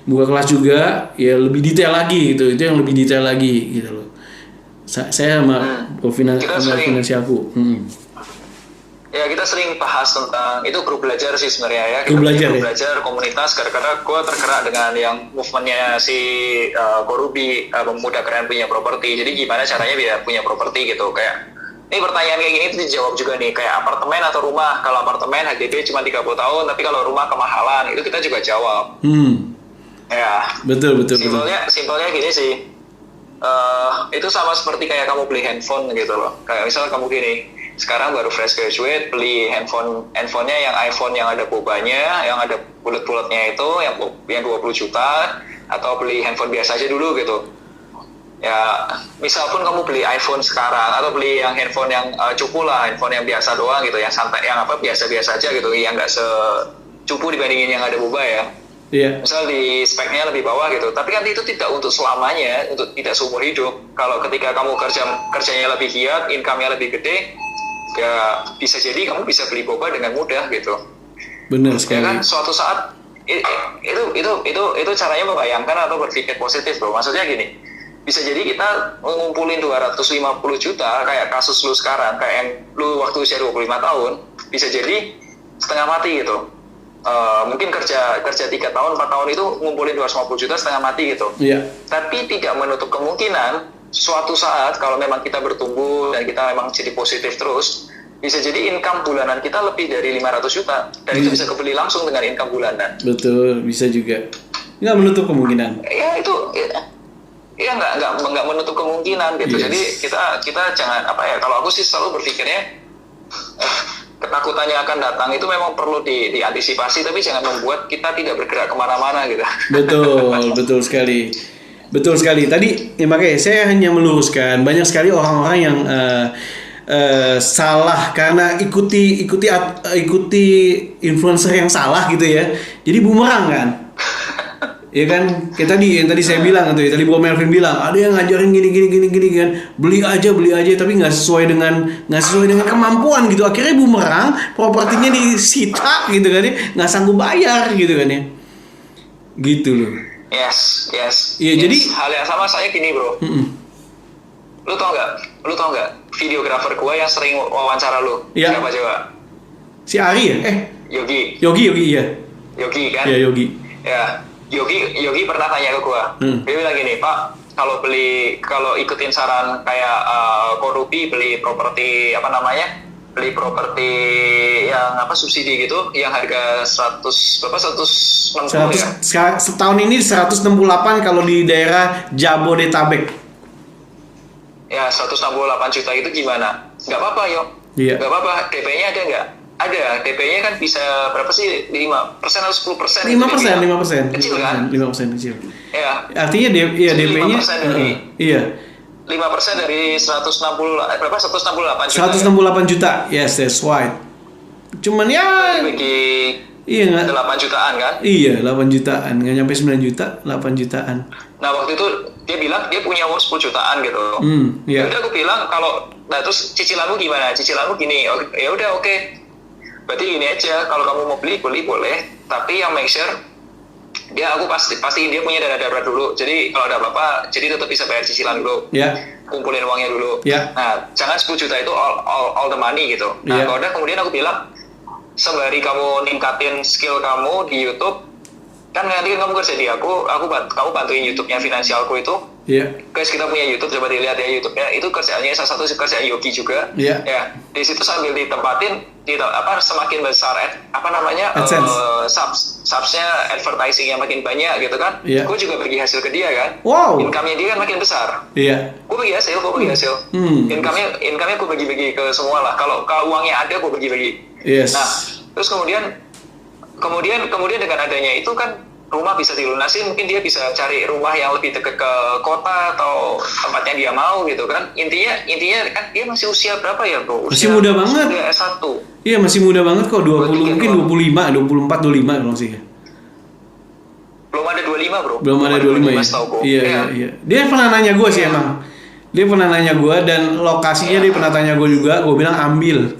Buka kelas juga ya lebih detail lagi gitu. Itu yang lebih detail lagi gitu loh. Saya sama finansialku. Ya kita sering bahas tentang itu grup belajar sih sebenarnya ya. Kita grup belajar komunitas karena gue tergerak dengan yang movementnya si Korubi pemuda keren punya properti. Jadi gimana caranya biar punya properti gitu kayak. Ini pertanyaan kayak gini itu dijawab juga nih kayak apartemen atau rumah. Kalau apartemen HDP cuma 30 tahun, tapi kalau rumah kemahalan itu kita juga jawab. Ya. Betul. Simpelnya gini sih. Itu sama seperti kayak kamu beli handphone gitu loh. Kayak misalnya kamu gini, sekarang baru fresh graduate beli handphonenya yang iPhone yang ada bobanya, yang ada bulat-bulatnya itu, yang 20 juta, atau beli handphone biasa aja dulu gitu. Ya, misal pun kamu beli iPhone sekarang atau beli yang handphone yang cupu lah, handphone yang biasa doang gitu, yang santai, yang biasa-biasa aja gitu, yang nggak secupu dibandingin yang ada boba ya. Iya. Misal di speknya lebih bawah gitu, tapi kan itu tidak untuk selamanya, untuk tidak seumur hidup. Kalau ketika kamu kerjanya lebih giat, income-nya lebih gede, ya bisa jadi kamu bisa beli boba dengan mudah gitu. Benar sekali. Ya kan suatu saat itu caranya membayangkan atau berpikir positif bro. Maksudnya gini, bisa jadi kita ngumpulin 250 juta kayak kasus lu sekarang, kayak yang lu waktu usia 25 tahun, bisa jadi setengah mati gitu. Mungkin kerja 3 tahun, 4 tahun itu ngumpulin 250 juta setengah mati gitu. Iya. Tapi tidak menutup kemungkinan suatu saat kalau memang kita bertumbuh dan kita memang jadi positif terus, bisa jadi income bulanan kita lebih dari 500 juta dan itu bisa kebeli langsung dengan income bulanan. Betul, bisa juga. Nggak menutup kemungkinan. Ya itu ya nggak menutup kemungkinan gitu. Yes. Jadi kita jangan kalau aku sih selalu berpikirnya ketakutannya akan datang itu memang perlu diantisipasi, tapi jangan membuat kita tidak bergerak kemana-mana gitu. Betul sekali. Tadi ya makanya saya hanya meluruskan, banyak sekali orang-orang yang salah karena ikuti influencer yang salah gitu ya. Jadi bumerang kan. Ya kan, kayak yang tadi saya bilang tuh ya, tadi Bro Melvin bilang ada yang ngajarin gini kan, beli aja tapi nggak sesuai dengan kemampuan gitu, akhirnya bumerang, propertinya disita gitu kan ya, nggak sanggup bayar gitu kan ya, gitu loh. Yes. Iya jadi hal yang sama saya gini bro. Lu tau nggak videografer gua yang sering wawancara lu? Ya. Siapa coba? Si Ari ya? Yogi iya. Yogi kan? Iya Yogi. Ya. Yogi pernah tanya ke gua, dia bilang gini, Pak, kalau ikutin saran kayak Korupi beli properti beli properti yang subsidi gitu, yang harga 160 ya? Setahun ini 168 kalau di daerah Jabodetabek. Ya 168 juta itu gimana? Nggak apa-apa yo. Iya. Nggak apa-apa. DP-nya ada nggak? Ada, DP-nya kan bisa berapa sih? 5% atau 10%? 5%. Kecil kan? 5% kecil. Ya. Artinya DP-nya 5% dari iya. 5% dari 168 juta. 168 juta. Yes, that's right. Cuman ya bagi iya enggak 8 jutaan kan? Iya, 8 jutaan. Enggak nyampe 9 juta, 8 jutaan. Nah, waktu itu dia bilang dia punya uang 10 jutaan gitu. Iya. Udah aku bilang terus cicilanmu gimana? Cicilanmu gini. Ya udah oke. Berarti gini aja, kalau kamu mau beli boleh, tapi yang make sure aku pastiin dia punya dana darurat dulu. Jadi kalau ada apa-apa, jadi tetap bisa bayar cicilan dulu. Ya. Kumpulin uangnya dulu. Ya. Nah, jangan 10 juta itu all the money gitu. Nah, kalau udah kemudian aku bilang, sembari kamu ningkatin skill kamu di YouTube, kan nanti kamu kerja di kamu bantuin YouTube-nya finansialku itu. Iya. Guys, kita punya YouTube, coba dilihat ya YouTube-nya. Itu kerjaannya salah satu kerjaan Yogi juga. Iya. Ya, di situ sambil ditempatin semakin besar subsnya advertising yang makin banyak gitu kan. Iya. Gue juga bagi hasil ke dia kan. Wow. Income-nya dia kan makin besar. Iya. Gue bagi hasil. Income-nya gue bagi-bagi ke semua lah. Kalau uangnya ada gue bagi-bagi. Yes. Nah, terus kemudian dengan adanya itu kan rumah bisa dilunasi, mungkin dia bisa cari rumah yang lebih dekat ke kota atau tempatnya dia mau gitu kan. Intinya kan dia masih usia berapa ya bro? Masih muda banget. Usia S1. Iya masih muda banget kok, 20 mungkin 25, 24, 25 kalau sih. Belum ada 25 bro. Belum ada 25 ya? Iya. Dia pernah nanya gue sih emang. Dia pernah nanya gue dan lokasinya dia pernah tanya gue juga, gue bilang ambil.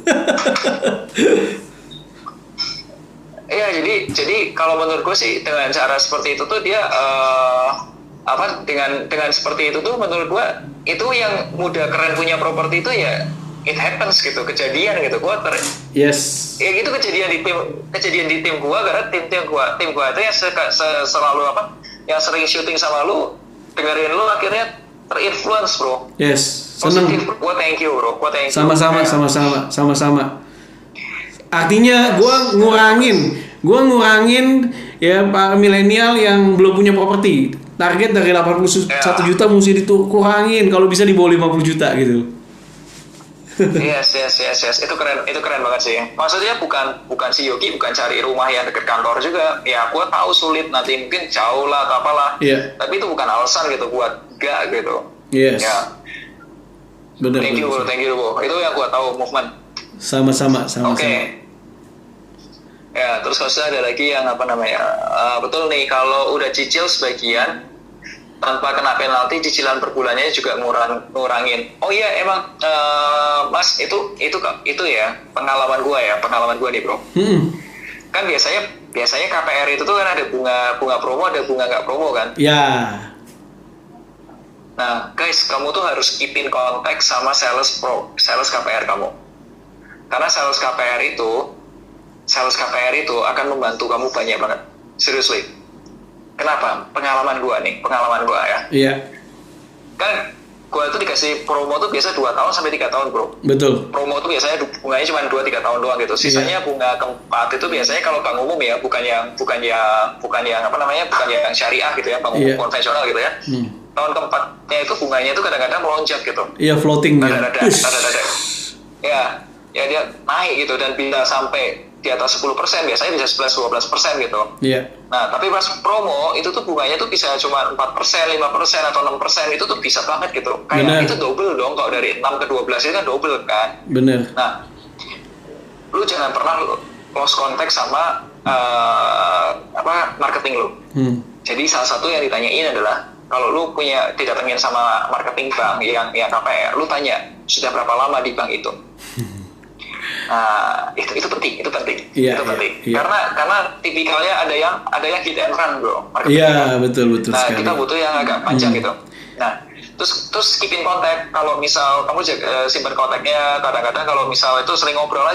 Iya, jadi kalau menurut gue sih dengan cara seperti itu tuh dia dengan seperti itu tuh menurut gue itu yang muda keren punya properti itu ya it happens gitu, kejadian gitu. Yes. Ya gitu kejadian di tim gue karena tim gue itu yang selalu yang sering syuting sama lu, dengerin lu akhirnya terinfluence bro. Yes. Positif. Gue thank you bro. Sama-sama. Artinya gue ngurangin ya Pak milenial yang belum punya properti. Target dari 81 juta mesti dikurangin kalau bisa di bawah 50 juta gitu. Yes. Itu keren banget sih. Maksudnya bukan si Yogi bukan cari rumah yang dekat kantor juga. Ya gue tahu sulit nanti mungkin jauh lah atau apalah. Yeah. Tapi itu bukan alasan gitu buat gak gitu. Yes. Ya. Bener. Thank you bro. Itu yang gue tahu movement. Sama-sama. Oke. Ya, terus kalau ada lagi yang betul nih kalau udah cicil sebagian tanpa kena penalti, cicilan per bulannya juga ngurangin. Oh iya emang Mas itu ya pengalaman gua nih bro. Kan biasanya KPR itu tuh kan ada bunga promo, ada bunga nggak promo kan? Ya. Nah guys, kamu tuh harus keep in contact sama sales KPR kamu. Karena sales KPR itu akan membantu kamu banyak banget. Seriously. Kenapa? Pengalaman gua ya. Iya. Kan gua tuh dikasih promo tuh biasa 2 tahun sampai 3 tahun, Bro. Betul. Promo tuh biasanya bunganya cuma 2-3 tahun doang gitu. Sisanya bunga keempat itu biasanya kalau bank umum ya, bukan yang syariah gitu ya, bank umum konvensional gitu ya. Tahun keempatnya itu bunganya itu kadang-kadang melonjak gitu. Iya, floating ya. Ada. Ya dia naik gitu dan bisa sampai di atas 10%, biasanya bisa 11-12% gitu. Iya. Nah, tapi pas promo itu tuh bunganya tuh bisa cuma 4%, 5% atau 6%, itu tuh bisa banget gitu. Kayak itu double dong, kalau dari 6 ke 12 itu kan double kan. Bener. Nah, lu jangan pernah lost contact sama marketing lu. Jadi salah satu yang ditanyain adalah kalau lu didatengin sama marketing bank yang KPR, lu tanya sudah berapa lama di bank itu. Nah, itu penting. Iya. Karena tipikalnya ada yang hit and run, bro. Iya, betul nah, sekali. kita butuh yang agak panjang gitu. Nah, terus keep in contact. Kalau misal kamu simpan kontaknya, kadang-kadang kalau misal itu sering ngobrol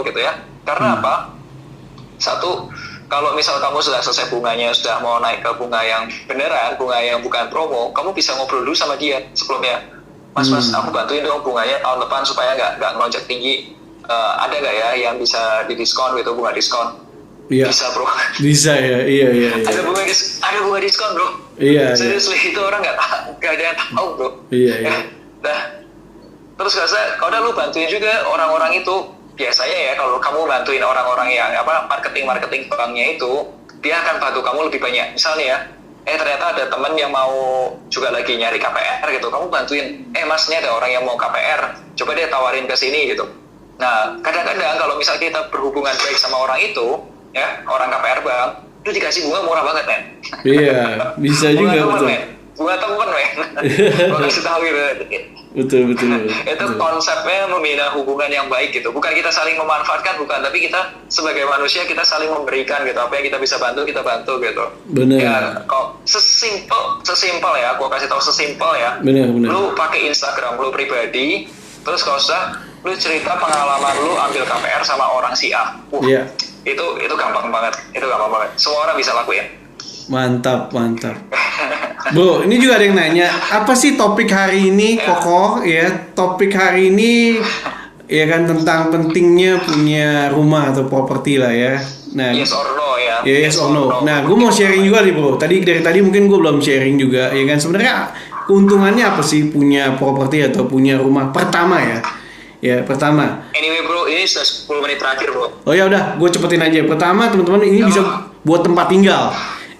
gitu ya. Karena apa? Satu, kalau misal kamu sudah selesai bunganya, sudah mau naik ke bunga yang beneran, bunga yang bukan promo, kamu bisa ngobrol dulu sama dia sebelumnya. Mas, aku bantuin dong bunganya tahun depan supaya nggak ngelonjak tinggi. Ada nggak ya yang bisa didiskon gitu, bunga diskon? Iya. Bisa bro. Bisa ya, iya. Ada bunga diskon bro. Iya. Seriously itu orang nggak ada yang tahu bro. Iya. Nah, terus kalau udah lu bantuin juga orang-orang itu, biasanya ya kalau kamu bantuin orang-orang yang marketing banknya itu, dia akan bantu kamu lebih banyak. Misalnya ya, ternyata ada teman yang mau juga lagi nyari KPR gitu, kamu bantuin, mas ini ada orang yang mau KPR, coba dia tawarin ke sini gitu. Nah, kadang-kadang kalau misal kita berhubungan baik sama orang itu, ya, orang KPR bank, itu dikasih bunga murah banget, men. Iya, bisa juga, betul. Bunga temen, men. Gue kasih tahu gitu. Betul. Itu konsepnya membina hubungan yang baik gitu. Bukan kita saling memanfaatkan, bukan. Tapi kita sebagai manusia, kita saling memberikan gitu. Apa yang kita bisa bantu, kita bantu gitu. Bener. Ya, kok sesimpel ya. Gue kasih tahu sesimpel ya. Bener. Lu pakai Instagram lu pribadi, terus kalau sudah lu cerita pengalaman lu ambil KPR sama orang si A. Iya. Itu gampang banget. Semua orang bisa lakuin. Mantap. Bu, ini juga ada yang nanya, apa sih topik hari ini, Koko? Ya, topik hari ini ya kan tentang pentingnya punya rumah atau properti lah ya. Nah, yes or no ya. Yes or no. Nah, gue mau sharing juga nih, Bro. Dari tadi mungkin gue belum sharing juga, ya kan. Sebenarnya keuntungannya apa sih punya properti atau punya rumah pertama ya? Ya, pertama. Anyway, Bro, ini sudah 10 menit terakhir, Bro. Oh ya udah, gue cepetin aja. Pertama, teman-teman, ini bisa buat tempat tinggal.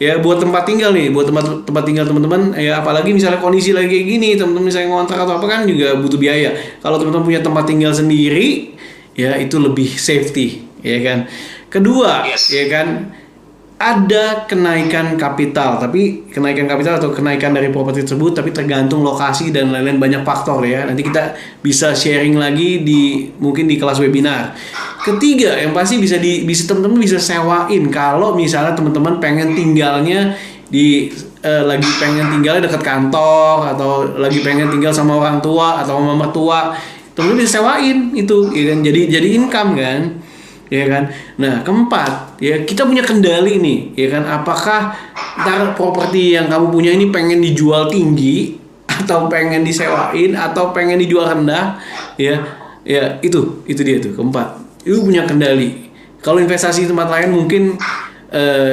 Ya buat tempat tinggal nih, buat tempat tinggal teman-teman, ya apalagi misalnya kondisi lagi kayak gini, teman-teman misalnya ngontrak atau apa kan juga butuh biaya. Kalau teman-teman punya tempat tinggal sendiri, ya itu lebih safety, ya kan. Kedua, ya kan, ada kenaikan kapital, tapi kenaikan kapital atau kenaikan dari properti tersebut, tapi tergantung lokasi dan lain-lain, banyak faktor ya. Nanti kita bisa sharing lagi mungkin di kelas webinar. Ketiga, yang pasti bisa teman-teman bisa sewain kalau misalnya teman-teman pengen tinggalnya lagi pengen tinggalnya dekat kantor atau lagi pengen tinggal sama orang tua atau sama mertua, teman-teman bisa sewain itu, ya kan? Jadi income kan. Ya kan. Nah, keempat, ya kita punya kendali nih, ya kan. Apakah ntar properti yang kamu punya ini pengen dijual tinggi atau pengen disewain atau pengen dijual rendah, ya. Ya, itu dia tuh keempat. Itu punya kendali. Kalau investasi di tempat lain mungkin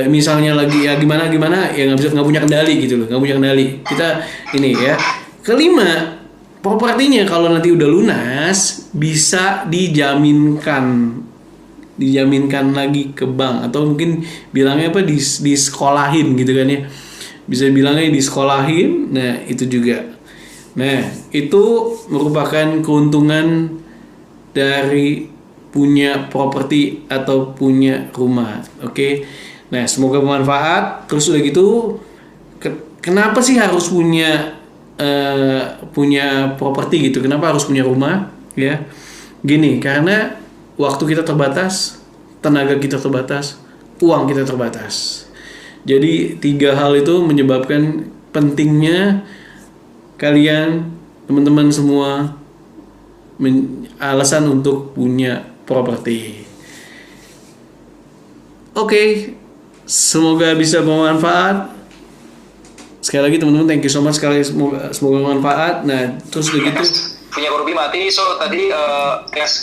misalnya lagi ya gimana ya nggak punya kendali gitu loh, nggak punya kendali. Kita ini ya. Kelima, propertinya kalau nanti udah lunas bisa dijaminkan lagi ke bank atau mungkin bilangnya apa di sekolahin gitu kan ya, bisa bilangnya di sekolahin. Nah itu juga, nah itu merupakan keuntungan dari punya properti atau punya rumah. Oke. Nah semoga bermanfaat. Terus udah gitu, kenapa sih harus punya properti gitu, kenapa harus punya rumah ya? Gini, karena waktu kita terbatas, tenaga kita terbatas, uang kita terbatas. Jadi 3 hal itu menyebabkan pentingnya kalian, teman-teman semua, alasan untuk punya properti. Oke, semoga bisa bermanfaat. Sekali lagi teman-teman, thank you so much, semoga bermanfaat. Nah, terus begitu. Punya Ruby mati, so tadi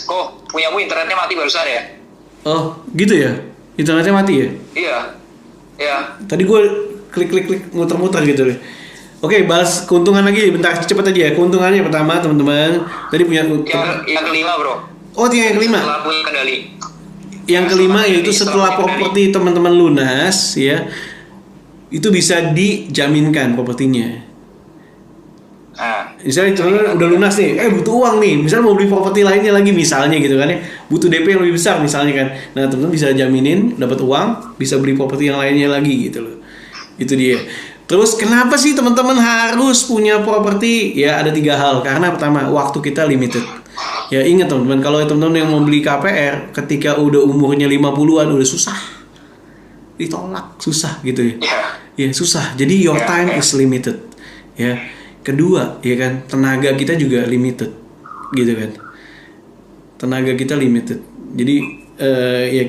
kok punyamu internetnya mati barusan ya? Oh gitu ya, internetnya mati ya? Iya. Tadi gue klik muter-muter gitu deh. Oke, bahas keuntungan lagi, bentar cepet aja ya. Keuntungannya pertama teman-teman, tadi punya yang kelima bro. Oh yang kelima. Setelah punya kendali. Yang kelima yaitu setelah properti teman-teman lunas ya, itu bisa dijaminkan propertinya. Misalnya udah lunas nih, butuh uang nih, misalnya mau beli properti lainnya lagi misalnya gitu kan ya, butuh DP yang lebih besar misalnya kan. Nah teman-teman bisa jaminin dapat uang, bisa beli properti yang lainnya lagi gitu loh. Itu dia. Terus kenapa sih teman-teman harus punya properti? Ya ada 3 hal. Karena pertama, waktu kita limited. Ya ingat teman-teman, kalau teman-teman yang mau beli KPR ketika udah umurnya 50-an udah susah, ditolak susah gitu ya. Ya susah. Jadi your time is limited. Ya. Kedua, ya kan, tenaga kita juga limited, gitu kan. Tenaga kita limited. Jadi ya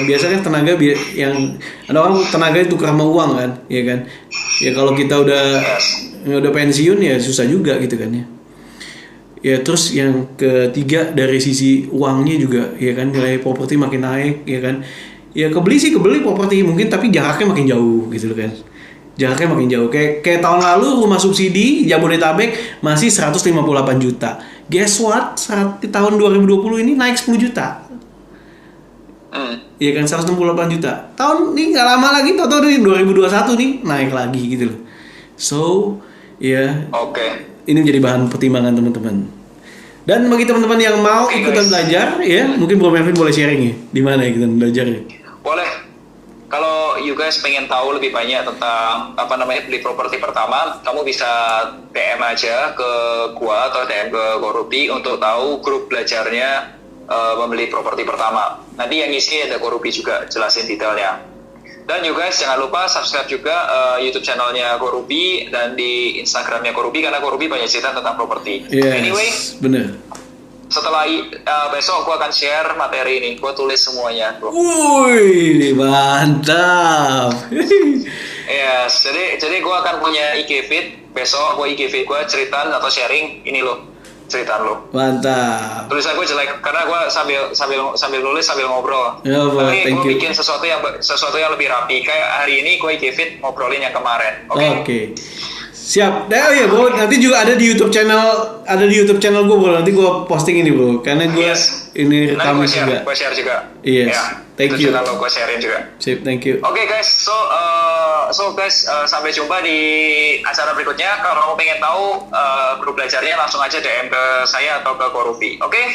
biasanya tenaga yang ada orang tenaga itu tukar sama uang kan, ya kan. Ya kalau kita udah pensiun ya susah juga gitu kan ya. Ya terus yang ketiga dari sisi uangnya juga, ya kan, nilai properti makin naik, ya kan. Ya kebeli properti mungkin tapi jaraknya makin jauh gitu loh kan. Jaraknya makin jauh. Kayak tahun lalu rumah subsidi Jabodetabek masih 158 juta. Guess what? Di tahun 2020 ini naik 10 juta. Iya kan, 168 juta. Tahun ini nggak lama lagi, tahun 2021 nih naik lagi gitu loh. So, ya. Ini menjadi bahan pertimbangan teman-teman. Dan bagi teman-teman yang mau ikutan belajar, ya, mungkin Bro Melvin boleh sharing ya, di mana ikutan belajarnya? Boleh. Kalau you guys pengen tahu lebih banyak tentang beli properti pertama, kamu bisa DM aja ke gua atau DM ke Korupi untuk tahu grup belajarnya membeli properti pertama. Nanti yang isi ada Korupi juga jelasin detailnya. Dan you guys jangan lupa subscribe juga YouTube channelnya Korupi dan di Instagramnya Korupi karena Korupi banyak cerita tentang properti. Yes, anyway, bener. Setelah besok gue akan share materi ini, gue tulis semuanya. Wih, mantap. Yes, jadi gue akan punya IG feed besok. Gue IG feed gue ceritaan atau sharing ini loh, ceritaan lo. Mantap. Tulisan gue jelek karena gue sambil nulis sambil ngobrol. Ya, tapi gue bikin sesuatu yang lebih rapi. Kayak hari ini gue IG feed ngobrolin yang kemarin. Oke. Siap. Oh iya, bro. Nanti juga ada di YouTube channel gue, bro. Nanti gue posting ini, bro. Karena gue ini rekam juga. Gue share juga. Yes. Ya, thank you. Channel gue sharein juga. Sip, thank you. Oke, guys, so guys, sampai jumpa di acara berikutnya. Kalau kamu pengen tahu grup belajarnya, langsung aja DM ke saya atau ke Korupi. Oke?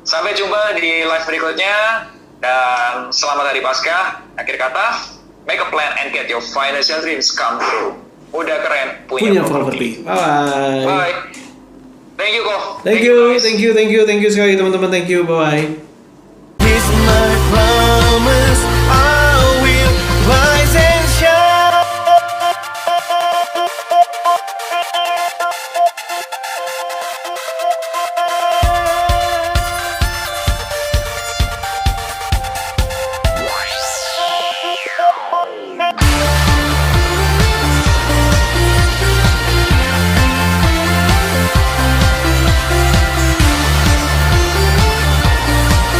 Sampai jumpa di live berikutnya. Dan selamat hari Paskah. Akhir kata, make a plan and get your financial dreams come true. Udah keren punya properti. Bye. Bye. Thank you, Ko. Thank you sekali teman-teman. Thank you. Bye.